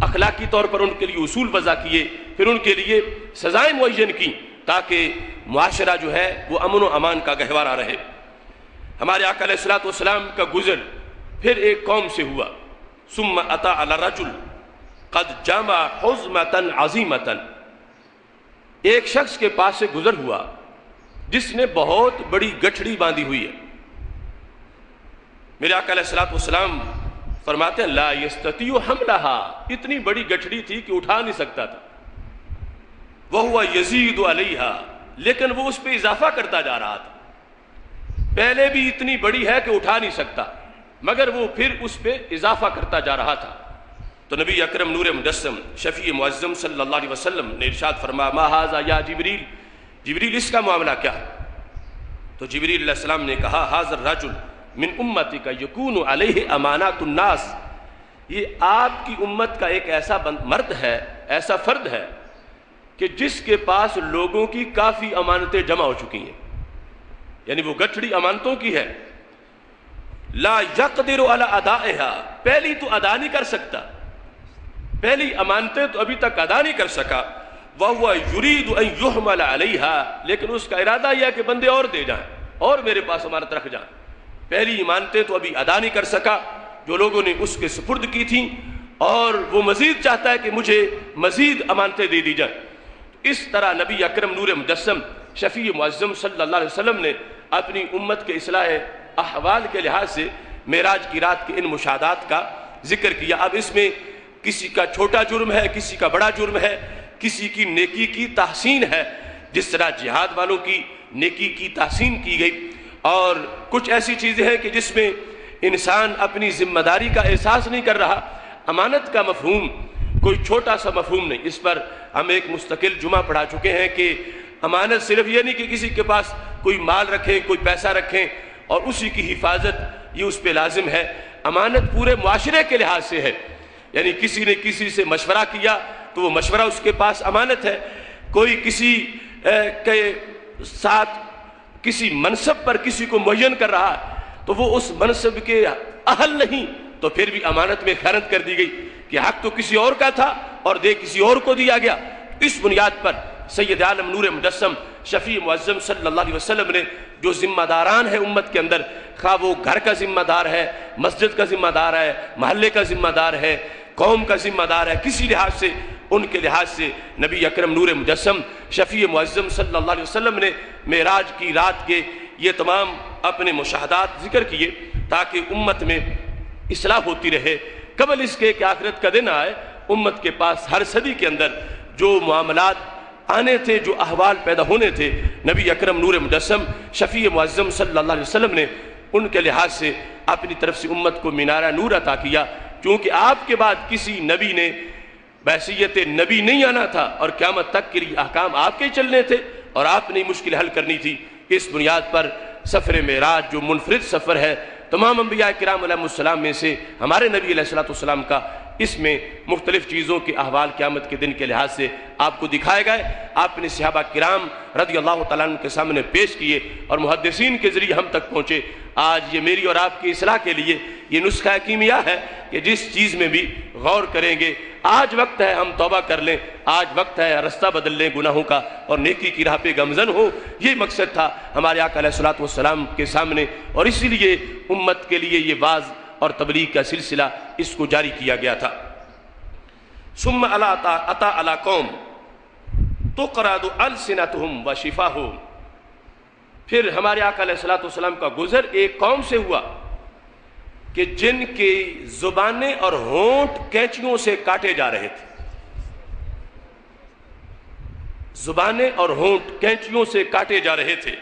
Speaker 3: اخلاقی طور پر ان کے لیے اصول وضع کیے، پھر ان کے لیے سزائیں معین کی تاکہ معاشرہ جو ہے وہ امن و امان کا گہوارہ رہے۔ ہمارے آقا علیہ الصلوۃ والسلام کا گزر پھر ایک قوم سے ہوا. ثم اتی علی رجل قد جمع حزمۃ عظیمۃ، ایک شخص کے پاس سے گزر ہوا جس نے بہت بڑی گٹھڑی باندھی ہوئی ہے. میرے آقا علیہ الصلوۃ والسلام فرماتے ہیں لا یستطیع حملها، اتنی بڑی گٹھڑی تھی کہ اٹھا نہیں سکتا تھا. وہو یزید علیہا، لیکن وہ اس پہ اضافہ کرتا جا رہا تھا. پہلے بھی اتنی بڑی ہے کہ اٹھا نہیں سکتا، مگر وہ پھر اس پہ اضافہ کرتا جا رہا تھا. تو نبی اکرم نور مجسم شفیع معظم صلی اللہ علیہ وسلم نے ارشاد فرمایا ما ھذا یا جبریل، جبریل اس کا معاملہ کیا ہے؟ تو جبریل علیہ السلام نے کہا ھذا الرجل من امتک یکون علیہ امانات الناس، یہ آپ کی امت کا ایک ایسا مرد ہے، ایسا فرد ہے کہ جس کے پاس لوگوں کی کافی امانتیں جمع ہو چکی ہیں، یعنی وہ گٹھڑی امانتوں کی ہے. لا یقدر علی ادائها، پہلی تو ادا نہیں کر سکتا، پہلی امانتیں تو ابھی تک ادا نہیں کر سکا. وہو یرید ان یحمل علیہا، لیکن اس کا ارادہ یہ ہے کہ بندے اور دے جائیں اور میرے پاس امانت رکھ جائیں. پہلی امانتیں تو ابھی ادا نہیں کر سکا جو لوگوں نے اس کے سپرد کی تھیں، اور وہ مزید چاہتا ہے کہ مجھے مزید امانتیں دے دی جائیں. اس طرح نبی اکرم نور مجسم شفیع معظم صلی اللہ علیہ وسلم نے اپنی امت کے اصلاح احوال کے لحاظ سے معراج کی رات کے ان مشاہدات کا ذکر کیا. اب اس میں کسی کا چھوٹا جرم ہے، کسی کا بڑا جرم ہے، کسی کی نیکی کی تحسین ہے، جس طرح جہاد والوں کی نیکی کی تحسین کی گئی. اور کچھ ایسی چیزیں ہیں کہ جس میں انسان اپنی ذمہ داری کا احساس نہیں کر رہا. امانت کا مفہوم کوئی چھوٹا سا مفہوم نہیں، اس پر ہم ایک مستقل جمعہ پڑھا چکے ہیں کہ امانت صرف یہ نہیں کہ کسی کے پاس کوئی مال رکھیں، کوئی پیسہ رکھیں اور اسی کی حفاظت یہ اس پہ لازم ہے. امانت پورے معاشرے کے لحاظ سے ہے، یعنی کسی نے کسی سے مشورہ کیا تو وہ مشورہ اس کے پاس امانت ہے. کوئی کسی کے ساتھ کسی منصب پر کسی کو معین کر رہا تو وہ اس منصب کے اہل نہیں، تو پھر بھی امانت میں خیانت کر دی گئی کہ حق تو کسی اور کا تھا اور دے کسی اور کو دیا گیا. اس بنیاد پر سید عالم نور مجسم شفیع معظم صلی اللہ علیہ وسلم نے جو ذمہ داران ہیں امت کے اندر، خواہ وہ گھر کا ذمہ دار ہے، مسجد کا ذمہ دار ہے، محلے کا ذمہ دار ہے، قوم کا ذمہ دار ہے، کسی لحاظ سے ان کے لحاظ سے نبی اکرم نور مجسم شفیع معظم صلی اللہ علیہ وسلم نے معراج کی رات کے یہ تمام اپنے مشاہدات ذکر کیے تاکہ امت میں اصلاح ہوتی رہے. قبل اس کے کہ آخرت کا دن آئے، امت کے پاس ہر صدی کے اندر جو معاملات آنے تھے، جو احوال پیدا ہونے تھے، نبی اکرم نور مجسم شفیع معظم صلی اللہ علیہ وسلم نے ان کے لحاظ سے اپنی طرف سے امت کو مینارہ نور عطا کیا. کیونکہ آپ کے بعد کسی نبی نے بحیثیت نبی نہیں آنا تھا اور قیامت تک کے لیے احکام آپ کے ہی چلنے تھے اور آپ نے مشکل حل کرنی تھی. اس بنیاد پر سفر معراج جو منفرد سفر ہے، تمام انبیاء کرام علیہ السلام میں سے ہمارے نبی علیہ الصلوۃ والسلام کا، اس میں مختلف چیزوں کے احوال قیامت کے دن کے لحاظ سے آپ کو دکھائے گئے. آپ نے صحابہ کرام رضی اللہ تعالیٰ عنہ کے سامنے پیش کیے اور محدثین کے ذریعے ہم تک پہنچے. آج یہ میری اور آپ کی اصلاح کے لیے یہ نسخہ کیمیا ہے کہ جس چیز میں بھی غور کریں گے، آج وقت ہے ہم توبہ کر لیں، آج وقت ہے رستہ بدل لیں گناہوں کا اور نیکی کی راہ پہ گامزن ہو. یہ مقصد تھا ہمارے آقا علیہ الصلوۃ والسلام کے سامنے، اور اسی لیے امت کے لیے یہ واعظ اور تبلیغ کا سلسلہ اس کو جاری کیا گیا تھا. ثم اتی علی قوم تقرض السنتهم وشفاهم، پھر ہمارے آقا علیہ الصلوۃ والسلام کا گزر ایک قوم سے ہوا کہ جن کی زبانیں اور ہونٹ کینچیوں سے کاٹے جا رہے تھے. زبانیں اور ہونٹ کینچیوں سے کاٹے جا رہے تھے.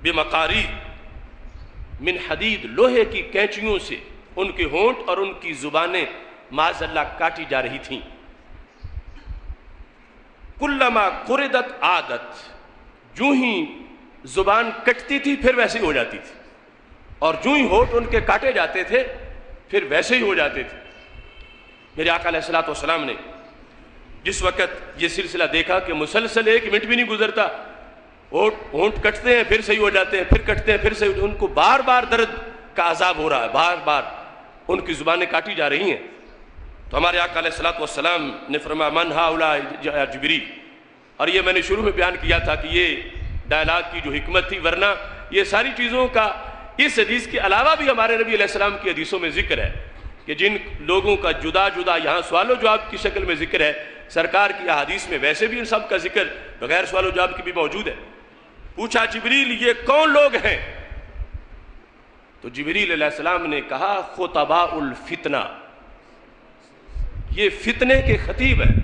Speaker 3: بمقارید من حدید، لوہے کی کینچیوں سے ان کے ہونٹ اور ان کی زبانیں معاذ اللہ کاٹی جا رہی تھیں. کلما قردت عادت، جو ہی زبان کٹتی تھی پھر ویسے ہی ہو جاتی تھی، اور جو ہی ہونٹ ان کے کاٹے جاتے تھے پھر ویسے ہی ہو جاتے تھے. میرے آقا علیہ الصلوۃ والسلام نے جس وقت یہ سلسلہ دیکھا کہ مسلسل ایک منٹ بھی نہیں گزرتا، ہونٹ کٹتے ہیں پھر صحیح ہو جاتے ہیں، پھر کٹتے ہیں پھر صحیح، ان کو بار بار درد کا عذاب ہو رہا ہے، بار بار ان کی زبانیں کاٹی جا رہی ہیں. تو ہمارے آقا علیہ الصلوۃ والسلام نے فرمایا من ہؤلاء یا جبریل، اور یہ میں نے شروع میں بیان کیا تھا کہ یہ ڈائلاگ کی جو حکمت تھی، ورنہ یہ ساری چیزوں کا اس حدیث کے علاوہ بھی ہمارے نبی علیہ السلام کی حدیثوں میں ذکر ہے کہ جن لوگوں کا جدا جدا یہاں سوال و جواب کی شکل میں ذکر ہے، سرکار کی احادیث میں ویسے بھی ان سب کا ذکر بغیر سوال و جواب کی بھی موجود ہے۔ پوچھا جبریل یہ کون لوگ ہیں؟ تو جبریل علیہ السلام نے کہا خطباء الفتنہ، یہ فتنے کے خطیب ہیں،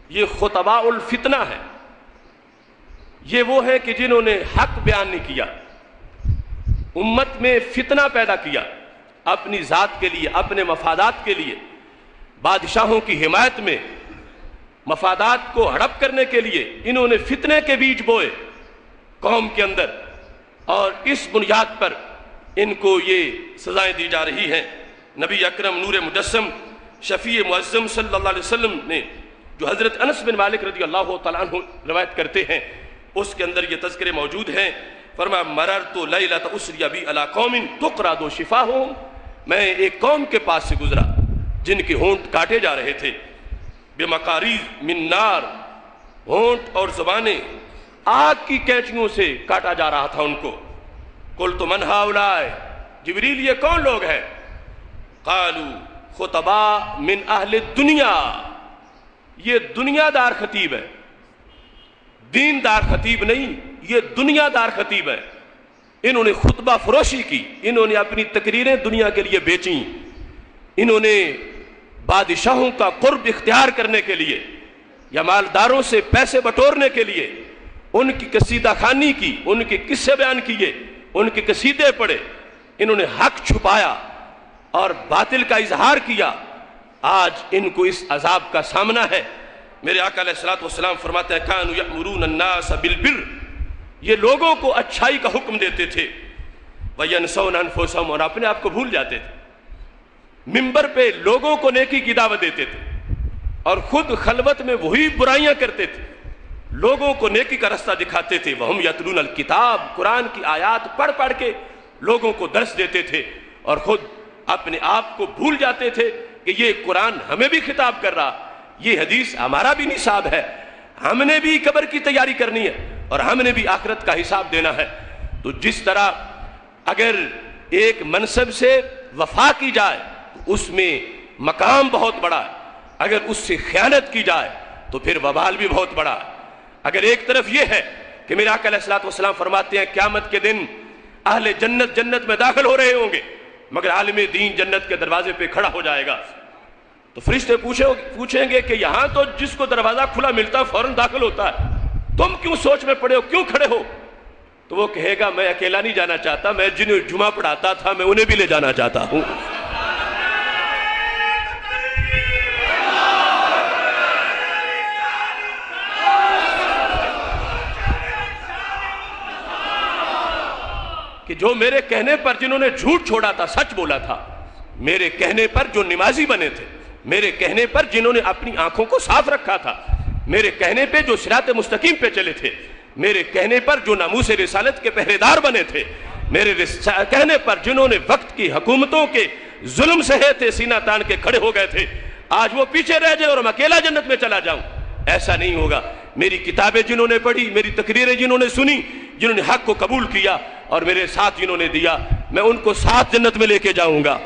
Speaker 3: یہ خطباء الفتنہ ہے، یہ وہ ہیں کہ جنہوں نے حق بیان نہیں کیا، امت میں فتنہ پیدا کیا، اپنی ذات کے لیے، اپنے مفادات کے لیے، بادشاہوں کی حمایت میں مفادات کو ہڑپ کرنے کے لیے انہوں نے فتنے کے بیج بوئے قوم کے اندر، اور اس بنیاد پر ان کو یہ سزائیں دی جا رہی ہیں۔ نبی اکرم نور مجسم شفیع معظم صلی اللہ علیہ وسلم نے جو حضرت انس بن مالک رضی اللہ تعالیٰ عنہ روایت کرتے ہیں، اس کے اندر یہ تذکرے موجود ہیں۔ فرمایا مررت لیلۃ اسری بی علی قوم تقرض شفاہم، میں ایک قوم کے پاس سے گزرا جن کے ہونٹ کاٹے جا رہے تھے، بمقاریض من نار، ہونٹ اور زبانیں آگ کی کینچیوں سے کاٹا جا رہا تھا ان کو۔ قلت من ہؤلاء، جبریل یہ کون لوگ ہیں؟ قالوا خطباء من اہل الدنیا، یہ دنیا دار خطیب ہے، دین دار خطیب نہیں، یہ دنیا دار خطیب ہے۔ انہوں نے خطبہ فروشی کی، انہوں نے اپنی تقریریں دنیا کے لیے بیچیں، انہوں نے بادشاہوں کا قرب اختیار کرنے کے لیے یا مالداروں سے پیسے بٹورنے کے لیے ان کی قصیدہ خوانی کی، ان کے قصے بیان کیے، ان کے قصیدے پڑھے، انہوں نے حق چھپایا اور باطل کا اظہار کیا۔ آج ان کو اس عذاب کا سامنا ہے۔ میرے آقا علیہ الصلوۃ والسلام فرماتے ہیں کانوا یأمرون الناس بالبر، یہ لوگوں کو اچھائی کا حکم دیتے تھے، وینسون انفسہم، اور اپنے آپ کو بھول جاتے تھے۔ منبر پہ لوگوں کو نیکی کی دعوت دیتے تھے اور خود خلوت میں وہی برائیاں کرتے تھے، لوگوں کو نیکی کا رستہ دکھاتے تھے۔ وہم یتلون الکتاب، قرآن کی آیات پڑھ پڑھ کے لوگوں کو درس دیتے تھے اور خود اپنے آپ کو بھول جاتے تھے کہ یہ قرآن ہمیں بھی خطاب کر رہا، یہ حدیث ہمارا بھی نصاب ہے، ہم نے بھی قبر کی تیاری کرنی ہے اور ہم نے بھی آخرت کا حساب دینا ہے۔ تو جس طرح اگر ایک منصب سے وفا کی جائے تو اس میں مقام بہت بڑا ہے، اگر اس سے خیانت کی جائے تو پھر وبال بھی بہت بڑا ہے۔ اگر ایک طرف یہ ہے کہ میرے آقا علیہ الصلوۃ والسلام فرماتے ہیں قیامت کے دن اہل جنت جنت میں داخل ہو رہے ہوں گے مگر عالم دین جنت کے دروازے پہ کھڑا ہو جائے گا، تو فرشتے پوچھیں گے کہ یہاں تو جس کو دروازہ کھلا ملتا ہے فوراً داخل ہوتا ہے، تم کیوں سوچ میں پڑے ہو، کیوں کھڑے ہو؟ تو وہ کہے گا میں اکیلا نہیں جانا چاہتا، میں جنہیں جمعہ پڑھاتا تھا میں انہیں بھی لے جانا چاہتا ہوں۔ کہ جو میرے کہنے پر جنہوں نے جھوٹ چھوڑا تھا سچ بولا تھا، میرے کہنے پر جو نمازی بنے تھے، میرے کہنے پر جنہوں نے اپنی آنکھوں کو صاف رکھا تھا، میرے کہنے پہ جو صراط مستقیم پہ چلے تھے، میرے کہنے پر جو ناموس رسالت کے پہرے دار بنے تھے، میرے کہنے پر جنہوں نے وقت کی حکومتوں کے ظلم سہے تھے، سینہ تان کے کھڑے ہو گئے تھے، آج وہ پیچھے رہ جائے اور میں اکیلا جنت میں چلا جاؤں، ایسا نہیں ہوگا۔ میری کتابیں جنہوں نے پڑھی، میری تقریریں جنہوں نے سنی، جنہوں نے حق کو قبول کیا اور میرے ساتھ جنہوں نے دیا، میں ان کو ساتھ جنت میں لے کے جاؤں گا۔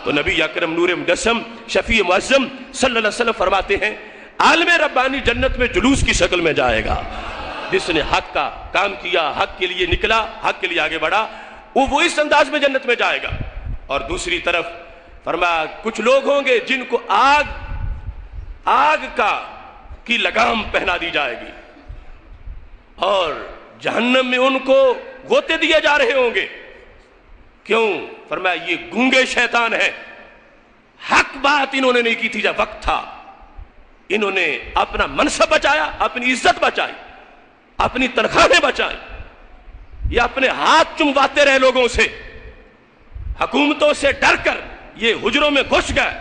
Speaker 3: تو نبی اکرم نور مجسم شفیع معظم صلی اللہ علیہ وسلم فرماتے ہیں عالم ربانی جنت میں جلوس کی شکل میں جائے گا، جس نے حق کا کام کیا، حق کے لیے نکلا، حق کے لیے آگے بڑھا، وہ اس انداز میں جنت میں جائے گا۔ اور دوسری طرف فرمایا کچھ لوگ ہوں گے جن کو آگ کی لگام پہنا دی جائے گی اور جہنم میں ان کو غوطے دیے جا رہے ہوں گے۔ کیوں؟ فرمایا یہ گونگے شیطان ہیں، حق بات انہوں نے نہیں کی تھی جب وقت تھا، انہوں نے اپنا منصب بچایا، اپنی عزت بچائی، اپنی تنخواہیں بچائی، یا اپنے ہاتھ چمواتے رہے لوگوں سے، حکومتوں سے ڈر کر یہ حجروں میں گھس گئے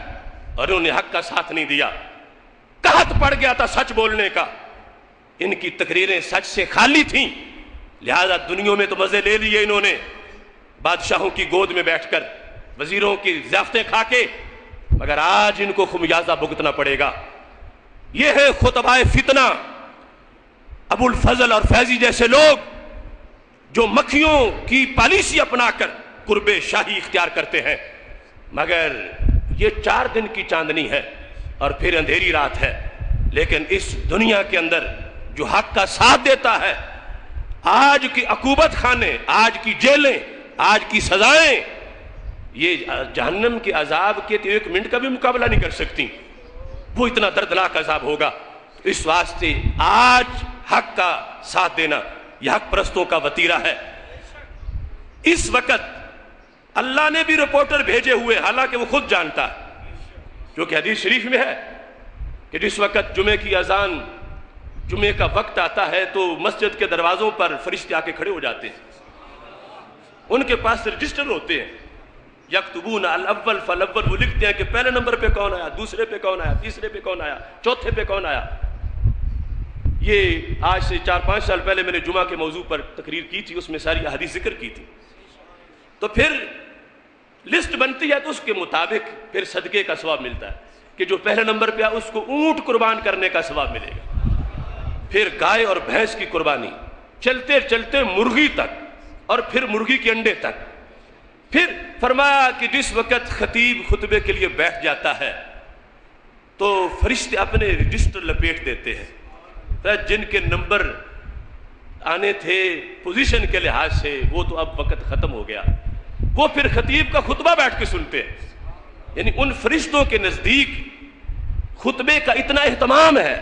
Speaker 3: اور انہوں نے حق کا ساتھ نہیں دیا، قحط پڑ گیا تھا سچ بولنے کا، ان کی تقریریں سچ سے خالی تھیں، لہذا دنیا میں تو مزے لے لیے انہوں نے، بادشاہوں کی گود میں بیٹھ کر، وزیروں کی ضیافتیں کھا کے، مگر آج ان کو خمیازہ بھگتنا پڑے گا۔ یہ ہے خطبائے فتنہ، ابو الفضل اور فیضی جیسے لوگ جو مکھیوں کی پالیسی اپنا کر قرب شاہی اختیار کرتے ہیں، مگر یہ 4 دن کی چاندنی ہے اور پھر اندھیری رات ہے. لیکن اس دنیا کے اندر جو حق کا ساتھ دیتا ہے، آج کی عقوبت خانے، آج کی جیلیں، آج کی سزائیں یہ جہنم کے عذاب کے 1 منٹ کا بھی مقابلہ نہیں کر سکتی. وہ اتنا دردناک عذاب ہوگا. اس واسطے آج حق کا ساتھ دینا یہ حق پرستوں کا وتیرہ ہے. اس وقت اللہ نے بھی رپورٹر بھیجے ہوئے، حالانکہ وہ خود جانتا ہے، جو کہ حدیث شریف میں ہے کہ جس وقت جمعے کی اذان، جمعے کا وقت آتا ہے تو مسجد کے دروازوں پر فرشتے آ کے کھڑے ہو جاتے ہیں. ان کے پاس رجسٹر ہوتے ہیں، یکتبون الاول فالاول، وہ لکھتے ہیں کہ پہلے نمبر پہ کون آیا، دوسرے پہ کون آیا، تیسرے پہ کون آیا، چوتھے پہ کون آیا. یہ آج سے 4-5 سال پہلے میں نے جمعہ کے موضوع پر تقریر کی تھی، اس میں ساری احادیث ذکر کی تھی. تو پھر لسٹ بنتی ہے تو اس کے مطابق پھر صدقے کا ثواب ملتا ہے کہ جو پہلے نمبر پہ اس کو اونٹ قربان کرنے کا ثواب ملے گا، پھر گائے اور بھینس کی قربانی، چلتے چلتے مرغی تک، اور پھر مرغی کے انڈے تک. پھر فرمایا کہ جس وقت خطیب خطبے کے لیے بیٹھ جاتا ہے تو فرشتے اپنے رجسٹر لپیٹ دیتے ہیں. جن کے نمبر آنے تھے پوزیشن کے لحاظ سے وہ تو اب وقت ختم ہو گیا، وہ پھر خطیب کا خطبہ بیٹھ کے سنتے ہیں. یعنی ان فرشتوں کے نزدیک خطبے کا اتنا اہتمام ہے.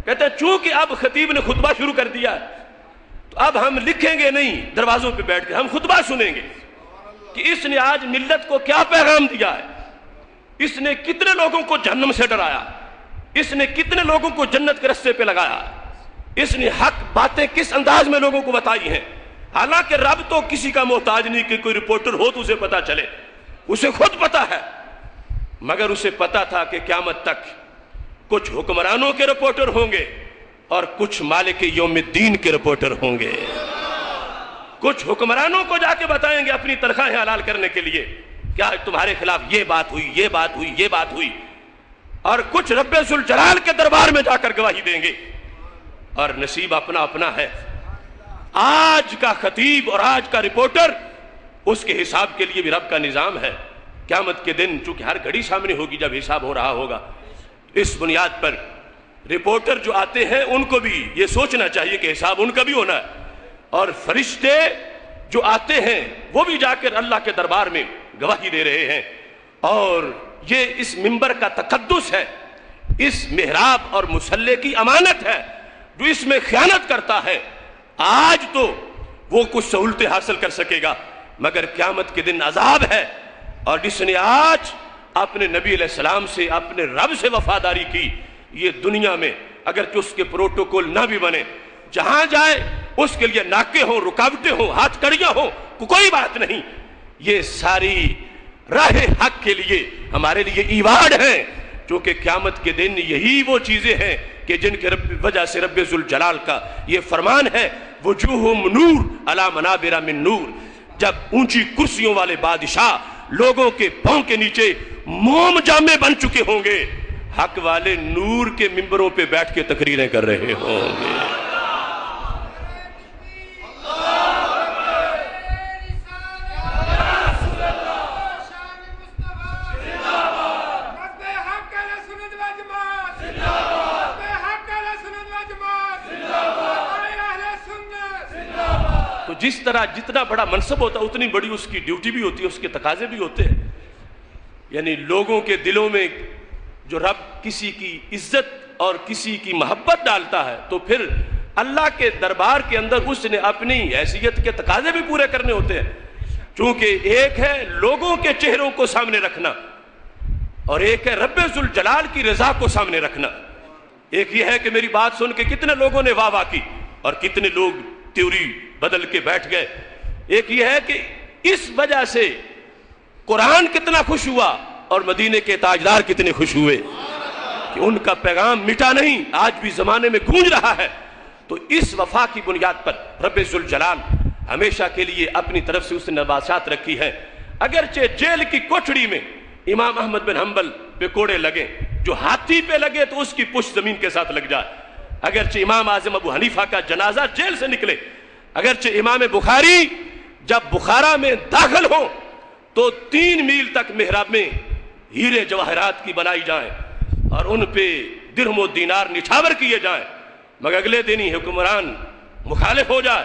Speaker 3: کہتے ہیں چونکہ اب خطیب نے خطبہ شروع کر دیا تو اب ہم لکھیں گے نہیں دروازوں پہ بیٹھ کے، ہم خطبہ سنیں گے کہ اس نے آج ملت کو کیا پیغام دیا ہے، اس نے کتنے لوگوں کو جہنم سے ڈرایا، اس نے کتنے لوگوں کو جنت کے رستے پہ لگایا، اس نے حق باتیں کس انداز میں لوگوں کو بتائی ہیں. حالانکہ رب تو کسی کا محتاج نہیں کہ کوئی رپورٹر ہو تو اسے پتا چلے، اسے خود پتا ہے. مگر اسے پتا تھا کہ قیامت تک کچھ حکمرانوں کے رپورٹر ہوں گے اور کچھ مالک یوم الدین کے رپورٹر ہوں گے. کچھ حکمرانوں کو جا کے بتائیں گے اپنی تنخواہیں حلال کرنے کے لیے کیا تمہارے خلاف یہ بات ہوئی، یہ بات ہوئی، یہ بات ہوئی، اور کچھ رب ذوالجلال کے دربار میں جا کر گواہی دیں گے. اور نصیب اپنا اپنا ہے. آج کا خطیب اور آج کا رپورٹر، اس کے حساب کے لیے بھی رب کا نظام ہے. قیامت کے دن چونکہ ہر گھڑی سامنے ہوگی جب حساب ہو رہا ہوگا، اس بنیاد پر رپورٹر جو آتے ہیں ان کو بھی یہ سوچنا چاہیے کہ حساب ان کا بھی ہونا ہے. اور فرشتے جو آتے ہیں وہ بھی جا کر اللہ کے دربار میں گواہی دے رہے ہیں. اور یہ اس منبر کا تقدس ہے، اس محراب اور مصلی کی امانت ہے. جو اس میں خیانت کرتا ہے آج تو وہ کچھ سہولتیں حاصل کر سکے گا، مگر قیامت کے دن عذاب ہے. اور جس نے آج اپنے نبی علیہ السلام سے، اپنے رب سے وفاداری کی، یہ دنیا میں اگرچہ اس کے پروٹوکول نہ بھی بنے، جہاں جائے اس کے لیے ناکے ہوں، رکاوٹیں ہوں، ہاتھ کڑیاں ہوں، کوئی بات نہیں. یہ ساری راہ حق کے لیے ہمارے لیے ایوارڈ ہیں، چونکہ قیامت کے دن یہی وہ چیزیں ہیں کہ جن کے وجہ سے رب ذوالجلال کا یہ فرمان ہے وجوہہم نور علی منابر من نور. جب اونچی کرسیوں والے بادشاہ لوگوں کے پاؤں کے نیچے موم جامے بن چکے ہوں گے، حق والے نور کے ممبروں پہ بیٹھ کے تقریریں کر رہے ہوں گے. تو جس طرح جتنا بڑا منصب ہوتا ہے اتنی بڑی اس کی ڈیوٹی بھی ہوتی ہے، اس کے تقاضے بھی ہوتے ہیں. یعنی لوگوں کے دلوں میں جو رب کسی کی عزت اور کسی کی محبت ڈالتا ہے تو پھر اللہ کے دربار کے اندر اس نے اپنی حیثیت کے تقاضے بھی پورے کرنے ہوتے ہیں. چونکہ ایک ہے لوگوں کے چہروں کو سامنے رکھنا اور ایک ہے رب ذوالجلال کی رضا کو سامنے رکھنا. ایک یہ ہے کہ میری بات سن کے کتنے لوگوں نے واہ واہ کی اور کتنے لوگ تیوری بدل کے بیٹھ گئے. ایک یہ ہے کہ اس وجہ سے قرآن کتنا خوش ہوا اور مدینے کے تاجدار کتنے خوش ہوئے کہ ان کا پیغام مٹا نہیں، آج بھی زمانے میں گونج رہا ہے. تو اس وفا کی بنیاد پر رب ذوالجلال ہمیشہ کے لیے اپنی طرف سے اس نے نوازشات رکھی ہے. اگرچہ جیل کی کوٹڑی میں امام احمد بن حنبل پہ کوڑے لگے، جو ہاتھی پہ لگے تو اس کی پشت زمین کے ساتھ لگ جائے. اگرچہ امام اعظم ابو حنیفہ کا جنازہ جیل سے نکلے، اگرچہ امام بخاری جب بخارا میں داخل ہوں تو 3 میل تک محراب میں ہیرے جواہرات کی بنائی جائیں اور ان پہ درہم و دینار نچھاور کیے جائیں، مگر اگلے دن ہی حکمران مخالف ہو جائے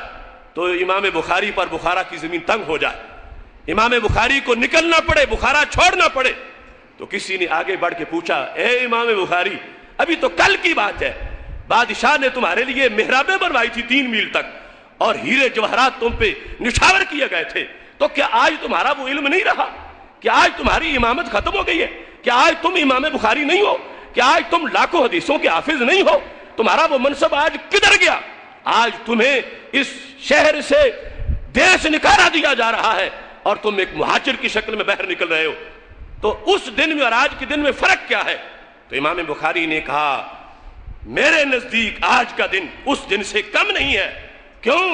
Speaker 3: تو امام بخاری پر بخارا کی زمین تنگ ہو جائے، امام بخاری کو نکلنا پڑے، بخارا چھوڑنا پڑے۔ تو کسی نے آگے بڑھ کے پوچھا، اے امام بخاری، ابھی تو کل کی بات ہے، بادشاہ نے تمہارے لیے محرابیں بنوائی تھی 3 میل تک اور ہیرے جواہرات تم پہ نچھاور کیے گئے تھے، تو کیا آج تمہارا وہ علم نہیں رہا؟ کیا آج تمہاری امامت ختم ہو گئی ہے؟ کیا آج تم امام بخاری نہیں ہو؟ کیا آج تم لاکھوں حدیثوں کے حافظ نہیں ہو؟ تمہارا وہ منصب آج کدھر گیا؟ آج تمہیں اس شہر سے دیر سے نکالا دیا جا رہا ہے اور تم ایک مہاجر کی شکل میں باہر نکل رہے ہو۔ تو اس دن میں اور آج کے دن میں فرق کیا ہے؟ تو امام بخاری نے کہا، میرے نزدیک آج کا دن اس دن سے کم نہیں ہے۔ کیوں؟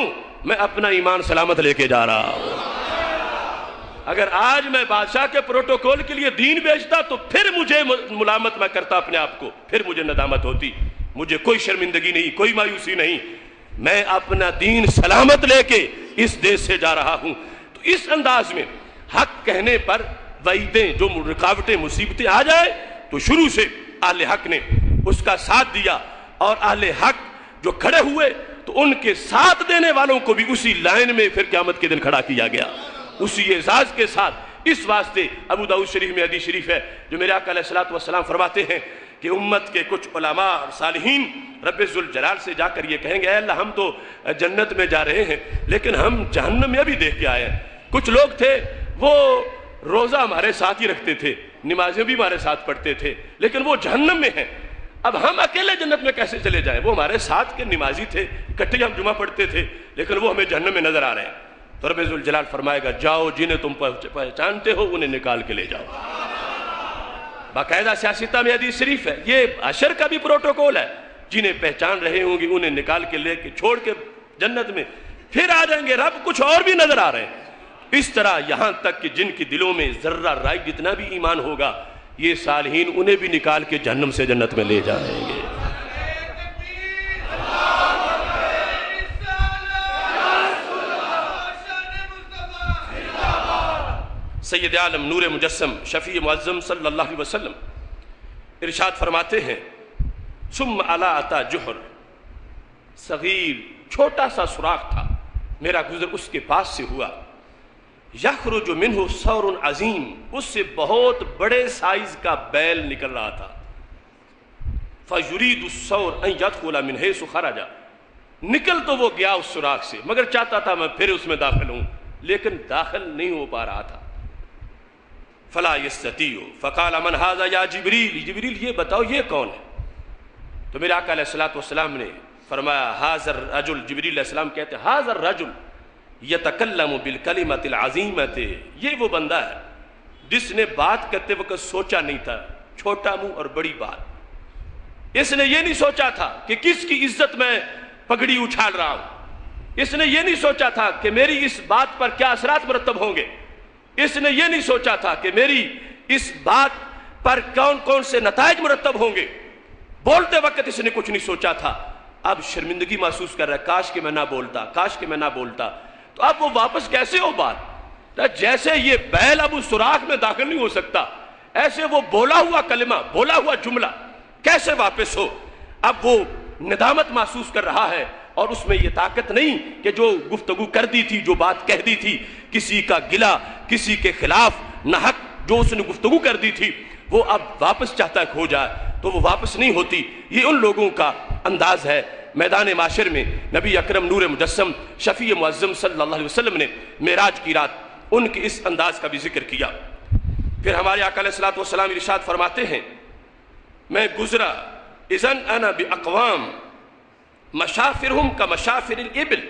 Speaker 3: میں اپنا ایمان سلامت لے کے جا رہا ہوں۔ اگر آج میں بادشاہ کے پروٹوکول کے لیے دین بیچتا تو پھر مجھے ملامت میں کرتا اپنے آپ کو، پھر مجھے ندامت ہوتی، مجھے کوئی شرمندگی نہیں، کوئی مایوسی نہیں۔ میں اپنا دین سلامت لے کے اس دیش سے جا رہا ہوں۔ تو اس انداز میں حق کہنے پر وعیدیں، جو رکاوٹیں، مصیبتیں آ جائیں تو شروع سے اہل حق نے اس کا ساتھ دیا، اور اہل حق جو کھڑے ہوئے تو ان کے ساتھ دینے والوں کو بھی اسی لائن میں پھر قیامت کے دن کھڑا کیا گیا، اسی اعزاز کے ساتھ۔ اس واسطے ابو داؤد شریف میں حدیث شریف ہے جو میرے آقا علیہ الصلوۃ والسلام فرماتے ہیں کہ امت کے کچھ علماء اور صالحین رب ذوالجلال سے جا کر یہ کہیں گے، اے اللہ ہم تو جنت میں جا رہے ہیں لیکن ہم جہنم میں بھی دیکھ کے آئے ہیں۔ کچھ لوگ تھے وہ روزہ ہمارے ساتھ ہی رکھتے تھے، نمازیں بھی ہمارے ساتھ پڑھتے تھے، لیکن وہ جہنم میں ہیں، اب ہم اکیلے جنت میں کیسے چلے جائیں؟ وہ ہمارے ساتھ کے نمازی تھے، اکٹھے ہم جمعہ پڑھتے تھے، لیکن وہ ہمیں جہنم میں نظر آ رہے ہیں۔ تو رب ذوالجلال فرمائے گا، جاؤ جنہیں تم پہچانتے ہو انہیں نکال کے لے جاؤ۔ باقاعدہ سیاستہ میں حدیث شریف ہے، یہ حشر کا بھی پروٹوکول ہے، جنہیں پہچان رہے ہوں گے انہیں نکال کے لے کے چھوڑ کے جنت میں پھر آ جائیں گے، رب کچھ اور بھی نظر آ رہے ہیں۔ اس طرح یہاں تک کہ جن کی دلوں میں ذرہ رائی جتنا بھی ایمان ہوگا، یہ صالحین انہیں بھی نکال کے جہنم سے جنت میں لے جائیں گے۔ سید عالم نور مجسم شفیع معظم صلی اللہ علیہ وسلم ارشاد فرماتے ہیں، ثم علا اتا جوہر، صغیر چھوٹا سا سوراخ تھا، میرا گزر اس کے پاس سے ہوا، یخرج منہ ثور عظیم، اس سے بہت بڑے سائز کا بیل نکل رہا تھا، فیرید الثور ان یدخل من حیث خرج، نکل تو وہ گیا اس سوراخ سے مگر چاہتا تھا میں پھر اس میں داخل ہوں، لیکن داخل نہیں ہو پا رہا تھا۔ فلا یستطیع فقال من ھذا یا جبریل، جبریل یہ بتاؤ یہ کون ہے؟ تو میرے آقا علیہ الصلوۃ والسلام نے فرمایا، ھذا الرجل، جبریل علیہ السلام کہتے ہیں، ھذا الرجل یتکلم بالکلمۃ العظیمۃ، یہ وہ بندہ ہے جس نے بات کرتے وقت سوچا نہیں تھا، چھوٹا منہ اور بڑی بات۔ اس نے یہ نہیں سوچا تھا کہ کس کی عزت میں پگڑی اچھال رہا ہوں، اس نے یہ نہیں سوچا تھا کہ میری اس بات پر کیا اثرات مرتب ہوں گے، اس نے یہ نہیں سوچا تھا کہ میری اس بات پر کون کون سے نتائج مرتب ہوں گے، بولتے وقت اس نے کچھ نہیں سوچا تھا۔ اب شرمندگی محسوس کر رہا ہے، کاش کہ میں نہ بولتا، کاش کہ میں نہ بولتا۔ تو اب وہ واپس کیسے ہو بات؟ جیسے یہ بیل اب اس سوراخ میں داخل نہیں ہو سکتا، ایسے وہ بولا ہوا کلمہ، بولا ہوا جملہ کیسے واپس ہو؟ اب وہ ندامت محسوس کر رہا ہے اور اس میں یہ طاقت نہیں کہ جو گفتگو کر دی تھی، جو بات کہہ دی تھی، کسی کا گلہ، کسی کے خلاف ناحق جو اس نے گفتگو کر دی تھی، وہ اب واپس چاہتا ہے کھو جائے تو وہ واپس نہیں ہوتی۔ یہ ان لوگوں کا انداز ہے۔ میدان معاشر میں نبی اکرم نور مجسم شفیع معظم صلی اللہ علیہ وسلم نے معراج کی رات ان کے اس انداز کا بھی ذکر کیا۔ پھر ہمارے آقا علیہ الصلوۃ والسلام ارشاد فرماتے ہیں، میں گزرا اذن انا باقوام مشافرہم کمشافر الابل،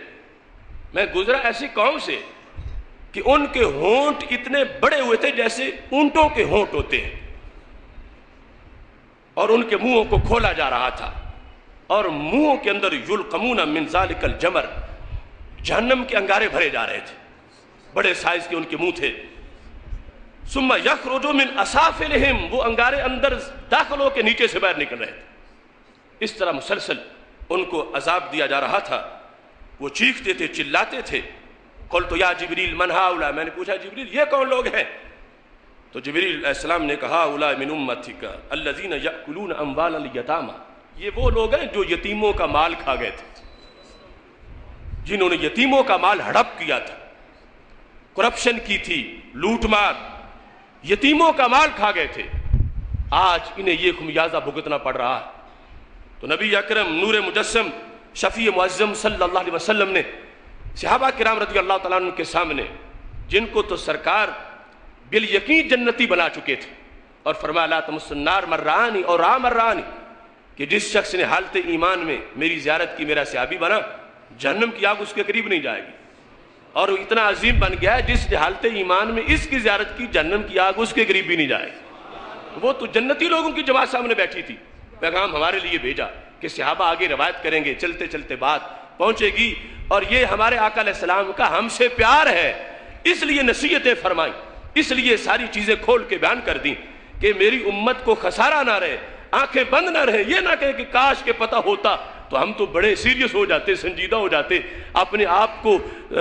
Speaker 3: میں گزرا ایسی قوم سے کہ ان کے ہونٹ اتنے بڑے ہوئے تھے جیسے اونٹوں کے ہونٹ ہوتے ہیں، اور ان کے منہوں کو کھولا جا رہا تھا، اور منہوں کے اندر یلقمون من ذالک الجمر، جہنم کے انگارے بھرے جا رہے تھے، بڑے سائز کے ان کے منہ تھے۔ ثم یخرج من اسافلہم، وہ انگارے اندر داخل ہو کے نیچے سے باہر نکل رہے تھے۔ اس طرح مسلسل ان کو عذاب دیا جا رہا تھا۔ وہ چیختے تھے، چلاتے تھے. قلت یا جبریل من ہؤلاء، میں نے پوچھا جبریل یہ کون لوگ ہیں؟ تو جبریل علیہ السلام نے کہا اولئک من امتک الذین یأکلون اموال الیتامی، یہ وہ لوگ ہیں جو یتیموں کا مال کھا گئے تھے، جنہوں نے یتیموں کا مال ہڑپ کیا تھا، کرپشن کی تھی، لوٹ مار، یتیموں کا مال کھا گئے تھے. آج انہیں یہ خمیازہ بھگتنا پڑ رہا ہے. تو نبی اکرم نور مجسم شفیع معظم صلی اللہ علیہ وسلم نے صحابہ کرام رضی اللہ تعالیٰ عنہ کے سامنے، جن کو تو سرکار بالیقین جنتی بنا چکے تھے، اور فرمایا لا تمس النار مرانی اور را مرانی، کہ جس شخص نے حالت ایمان میں میری زیارت کی، میرا صحابی بنا، جہنم کی آگ اس کے قریب نہیں جائے گی. اور وہ اتنا عظیم بن گیا ہے جس نے حالت ایمان میں اس کی زیارت کی، جہنم کی آگ اس کے قریب بھی نہیں جائے گی. وہ تو جنتی لوگوں کی جماعت سامنے بیٹھی تھی. پیغام ہمارے لیے بھیجا کہ صحابہ آگے روایت کریں گے، چلتے چلتے بات پہنچے گی، اور یہ ہمارے آقا علیہ السلام کا ہم سے پیار ہے، اس لیے نصیحتیں فرمائیں، اس لیے ساری چیزیں کھول کے بیان کر دیں کہ میری امت کو خسارہ نہ رہے، آنکھیں بند نہ رہے. یہ نہ کہے کہ کاش کے پتہ ہوتا تو ہم تو بڑے سیریس ہو جاتے، سنجیدہ ہو جاتے، اپنے آپ کو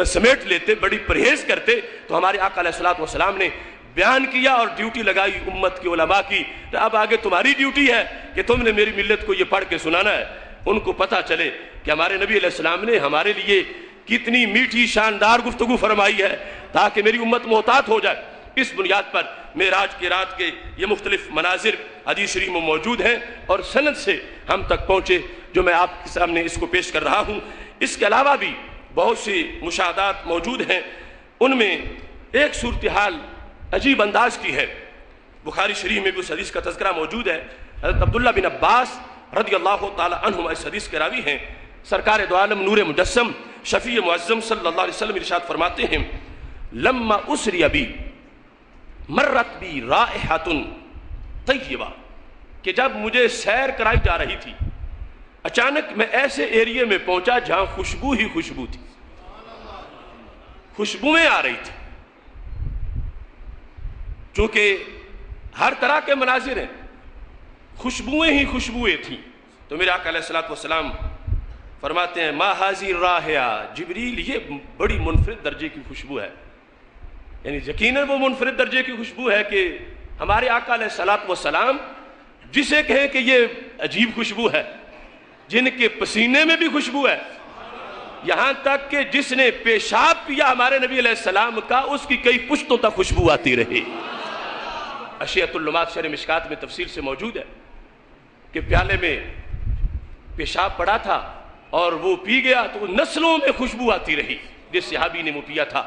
Speaker 3: سمیٹ لیتے، بڑی پرہیز کرتے. تو ہمارے آقا علیہ السلام نے بیان کیا اور ڈیوٹی لگائی امت کے علماء کی. اب آگے تمہاری ڈیوٹی ہے کہ تم نے میری ملت کو یہ پڑھ کے سنانا ہے، ان کو پتہ چلے کہ ہمارے نبی علیہ السلام نے ہمارے لیے کتنی میٹھی شاندار گفتگو فرمائی ہے، تاکہ میری امت محتاط ہو جائے. اس بنیاد پر معراج کی رات کے یہ مختلف مناظر حدیث شریف میں موجود ہیں اور سند سے ہم تک پہنچے، جو میں آپ کے سامنے اس کو پیش کر رہا ہوں. اس کے علاوہ بھی بہت سی مشاہدات موجود ہیں. ان میں ایک صورتحال عجیب انداز کی ہے. بخاری شریف میں بھی اس حدیث کا تذکرہ موجود ہے. حضرت عبداللہ بن عباس رضی اللہ تعالی عنہما اس حدیث کے راوی ہیں. سرکار دو عالم نور مجسم شفیع معظم صلی اللہ علیہ وسلم ارشاد فرماتے ہیں لما اسری بی مرت بی رائحۃ طیبہ، کہ جب مجھے سیر کرائی جا رہی تھی، اچانک میں ایسے ایریے میں پہنچا جہاں خوشبو ہی خوشبو تھی، خوشبوئیں آ رہی تھی. چونکہ ہر طرح کے مناظر ہیں، خوشبوئیں ہی خوشبوئیں تھیں. تو میرے آقا علیہ السلام فرماتے ہیں ما حاضی راہیا جبریل، یہ بڑی منفرد درجے کی خوشبو ہے. یعنی یقیناً وہ منفرد درجے کی خوشبو ہے کہ ہمارے آقا علیہ السلام جسے کہیں کہ یہ عجیب خوشبو ہے، جن کے پسینے میں بھی خوشبو ہے، یہاں تک کہ جس نے پیشاب پیا ہمارے نبی علیہ السلام کا، اس کی کئی پشتوں تک خوشبو آتی رہی. اشیۃ اللمات شرح مشکات میں تفصیل سے موجود ہے کہ پیالے میں پیشاب پڑا تھا اور وہ پی گیا تو نسلوں میں خوشبو آتی رہی جس صحابی نے وہ پیا تھا.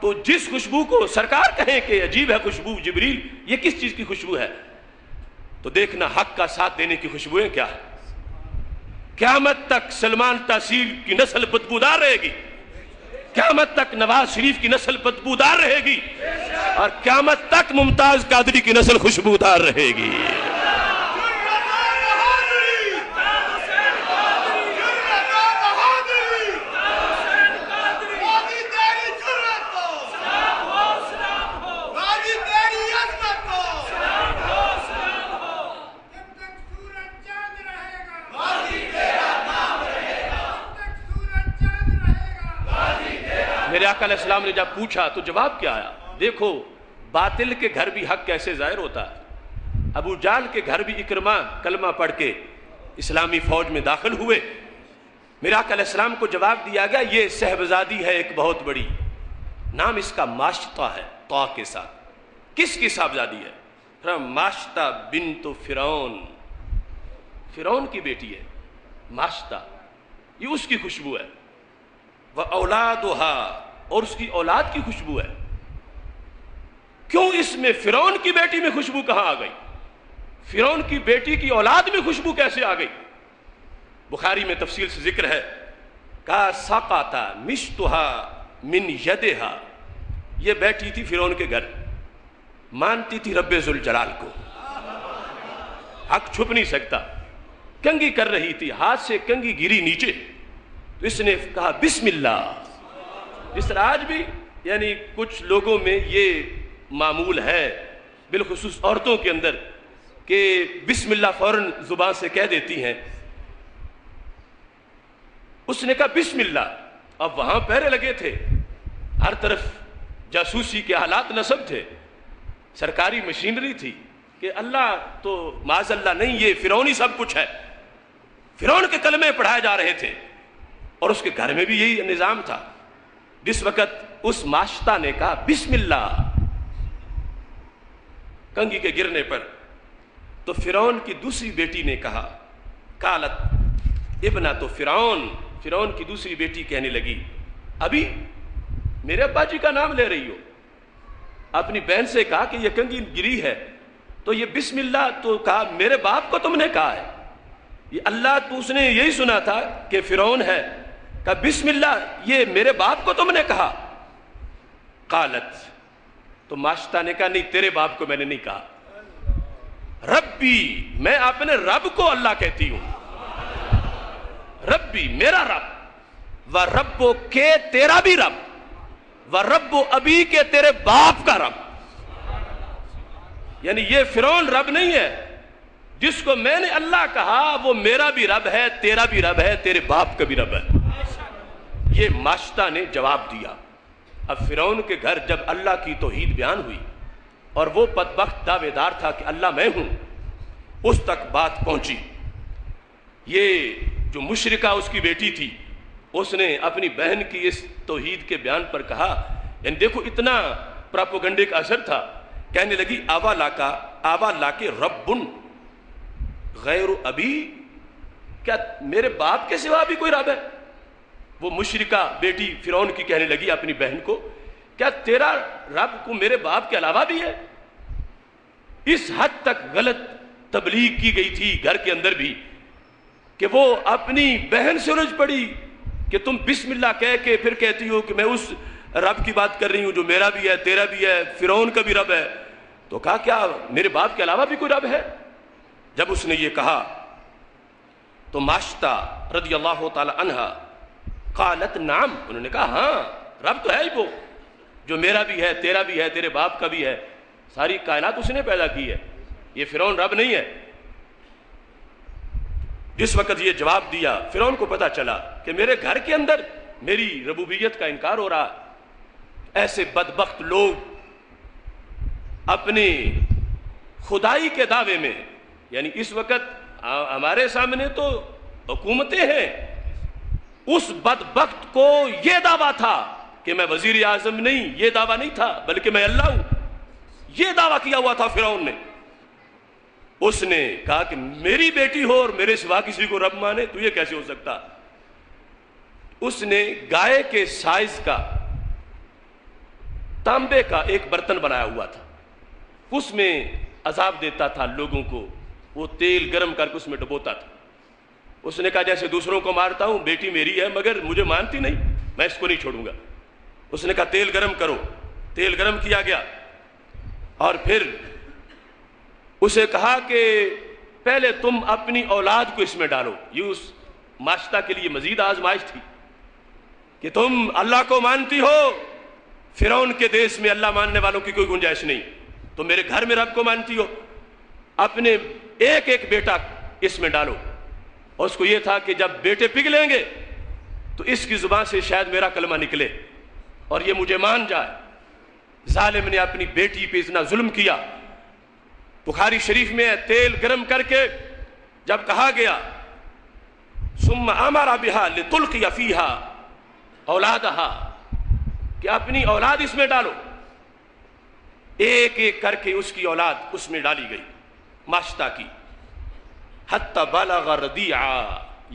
Speaker 3: تو جس خوشبو کو سرکار کہیں کہ عجیب ہے خوشبو، جبریل یہ کس چیز کی خوشبو ہے؟ تو دیکھنا حق کا ساتھ دینے کی خوشبوئیں کیا ہے. قیامت تک سلمان تحصیل کی نسل بدبودار رہے گی، قیامت تک نواز شریف کی نسل بدبودار رہے گی، اور قیامت تک ممتاز قادری کی نسل خوشبودار رہے گی. میرے آقا علیہ السلام نے جب پوچھا تو جواب کیا آیا؟ دیکھو باطل کے گھر بھی حق کیسے ظاہر ہوتا ہے. ابو جہل کے گھر بھی اکرمہ کلمہ پڑھ کے اسلامی فوج میں داخل ہوئے. میرے آقا علیہ السلام کو جواب دیا گیا یہ صاحبزادی ہے ایک بہت بڑی، نام اس کا ماشطہ ہے طا کے ساتھ. کس کی صاحبزادی ہے؟ ماشطہ بنت فرعون، فرعون کی بیٹی ہے ماشطہ، یہ اس کی خوشبو ہے. وَأَوْلَادُهَا، اور اس کی اولاد کی خوشبو ہے. کیوں اس میں فرعون کی بیٹی میں خوشبو کہاں آ گئی؟ فرعون کی بیٹی کی اولاد میں خوشبو کیسے آ گئی؟ بخاری میں تفصیل سے ذکر ہے کہ سقط مشطها من يدها، یہ بیٹھی تھی فرعون کے گھر، مانتی تھی رب ذوالجلال کو، حق چھپ نہیں سکتا، کنگھی کر رہی تھی، ہاتھ سے کنگھی گری نیچے، تو اس نے کہا بسم اللہ. اس طرح آج بھی یعنی کچھ لوگوں میں یہ معمول ہے، بالخصوص عورتوں کے اندر، کہ بسم اللہ فوراً زبان سے کہہ دیتی ہیں. اس نے کہا بسم اللہ، اب وہاں پہرے لگے تھے، ہر طرف جاسوسی کے حالات نصب تھے، سرکاری مشینری تھی کہ اللہ تو معاذ اللہ نہیں، یہ فرعونی سب کچھ ہے. فرعون کے کلمے پڑھائے جا رہے تھے اور اس کے گھر میں بھی یہی نظام تھا. جس وقت اس ماشطہ نے کہا بسم اللہ کنگھی کے گرنے پر، تو فرعون کی دوسری بیٹی نے کہا قالت ابنۃ فرعون، فرعون کی دوسری بیٹی کہنے لگی ابھی میرے ابا جی کا نام لے رہی ہو. اپنی بہن سے کہا کہ یہ کنگھی گری ہے تو یہ بسم اللہ تو کہا میرے باپ کو تم نے کہا ہے، یہ اللہ تو اس نے یہی سنا تھا کہ فرعون ہے، کہا بسم اللہ یہ میرے باپ کو تم نے کہا. قالت، تو ماشطہ نے کہا نہیں تیرے باپ کو میں نے نہیں کہا، ربی میں اپنے رب کو اللہ کہتی ہوں، ربی میرا رب، و ربو کے تیرا بھی رب، و ربو ابی کے تیرے باپ کا رب. یعنی یہ فرعون رب نہیں ہے، جس کو میں نے اللہ کہا وہ میرا بھی رب ہے، تیرا بھی رب ہے، تیرے باپ کا بھی رب ہے. یہ ماشطہ نے جواب دیا. اب فرعون کے گھر جب اللہ کی توحید بیان ہوئی اور وہ بدبخت دعوے دار تھا کہ اللہ میں ہوں، اس تک بات پہنچی. یہ جو مشرکہ اس کی بیٹی تھی، اس نے اپنی بہن کی اس توحید کے بیان پر کہا، یعنی دیکھو اتنا پراپوگنڈے کا اثر تھا. کہنے لگی آوا لا کے ربن غیر ابی، کیا میرے باپ کے سوا بھی کوئی رب ہے؟ وہ مشرکہ بیٹی فرعون کی کہنے لگی اپنی بہن کو کیا تیرا رب کو میرے باپ کے علاوہ بھی ہے؟ اس حد تک غلط تبلیغ کی گئی تھی گھر کے اندر بھی کہ وہ اپنی بہن سے الجھ پڑی کہ تم بسم اللہ کہہ کے پھر کہتی ہو کہ میں اس رب کی بات کر رہی ہوں جو میرا بھی ہے، تیرا بھی ہے، فرعون کا بھی رب ہے. تو کہا کیا میرے باپ کے علاوہ بھی کوئی رب ہے؟ جب اس نے یہ کہا تو ماشطہ رضی اللہ تعالی عنہ قالت نعم، انہوں نے کہا ہاں رب تو ہے ہی وہ جو میرا بھی ہے، تیرا بھی ہے، تیرے باپ کا بھی ہے، ساری کائنات اس نے پیدا کی ہے، یہ فرعون رب نہیں ہے. جس وقت یہ جواب دیا فرعون کو پتا چلا کہ میرے گھر کے اندر میری ربوبیت کا انکار ہو رہا. ایسے بدبخت لوگ اپنے خدائی کے دعوے میں، یعنی اس وقت ہمارے سامنے تو حکومتیں ہیں، اس بدبخت کو یہ دعویٰ تھا کہ میں وزیر اعظم نہیں، یہ دعویٰ نہیں تھا بلکہ میں اللہ ہوں، یہ دعویٰ کیا ہوا تھا فرعون نے. اس نے کہا کہ میری بیٹی ہو اور میرے سوا کسی کو رب مانے تو یہ کیسے ہو سکتا. اس نے گائے کے سائز کا تانبے کا ایک برتن بنایا ہوا تھا، اس میں عذاب دیتا تھا لوگوں کو، وہ تیل گرم کر کے اس میں ڈبوتا تھا. اس نے کہا جیسے دوسروں کو مارتا ہوں، بیٹی میری ہے مگر مجھے مانتی نہیں، میں اس کو نہیں چھوڑوں گا. اس نے کہا تیل گرم کرو، تیل گرم کیا گیا اور پھر اسے کہا کہ پہلے تم اپنی اولاد کو اس میں ڈالو. یہ اس ماشطہ کے لیے مزید آزمائش تھی کہ تم اللہ کو مانتی ہو، فرعون کے دیس میں اللہ ماننے والوں کی کوئی گنجائش نہیں، تو میرے گھر میں رب کو مانتی ہو، اپنے ایک ایک بیٹا اس میں ڈالو. اور اس کو یہ تھا کہ جب بیٹے پگھلیں گے تو اس کی زبان سے شاید میرا کلمہ نکلے اور یہ مجھے مان جائے. ظالم نے اپنی بیٹی پہ اتنا ظلم کیا. بخاری شریف میں تیل گرم کر کے جب کہا گیا ثم امر بها لتلقي فيها اولادها کہ اپنی اولاد اس میں ڈالو، ایک ایک کر کے اس کی اولاد اس میں ڈالی گئی ماشطہ کی. حتی بلغ رضیعا،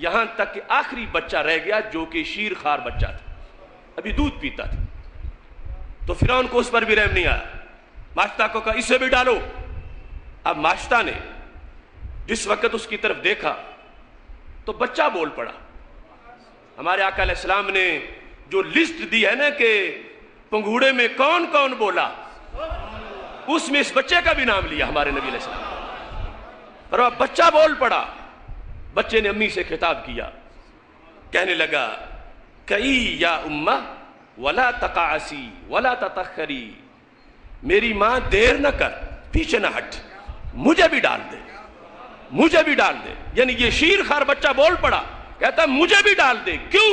Speaker 3: یہاں تک کہ آخری بچہ رہ گیا جو کہ شیر خار بچہ تھا، ابھی دودھ پیتا تھا. تو فرعون کو اس پر بھی رحم نہیں آیا، ماشطہ کو کہا اسے بھی ڈالو. اب ماشطہ نے جس وقت اس کی طرف دیکھا تو بچہ بول پڑا. ہمارے آقا علیہ السلام نے جو لسٹ دی ہے نا کہ پنگوڑے میں کون کون بولا، اس میں اس بچے کا بھی نام لیا ہمارے نبی علیہ السلام. پر اب بچہ بول پڑا. بچے نے امی سے خطاب کیا، کہنے لگا کئی یا امہ ولا تقعسی ولا تتخری، میری ماں دیر نہ کر، پیچھے نہ ہٹ، مجھے بھی ڈال دے، مجھے بھی ڈال دے. یعنی یہ شیر خار بچہ بول پڑا، کہتا ہے مجھے بھی ڈال دے. کیوں؟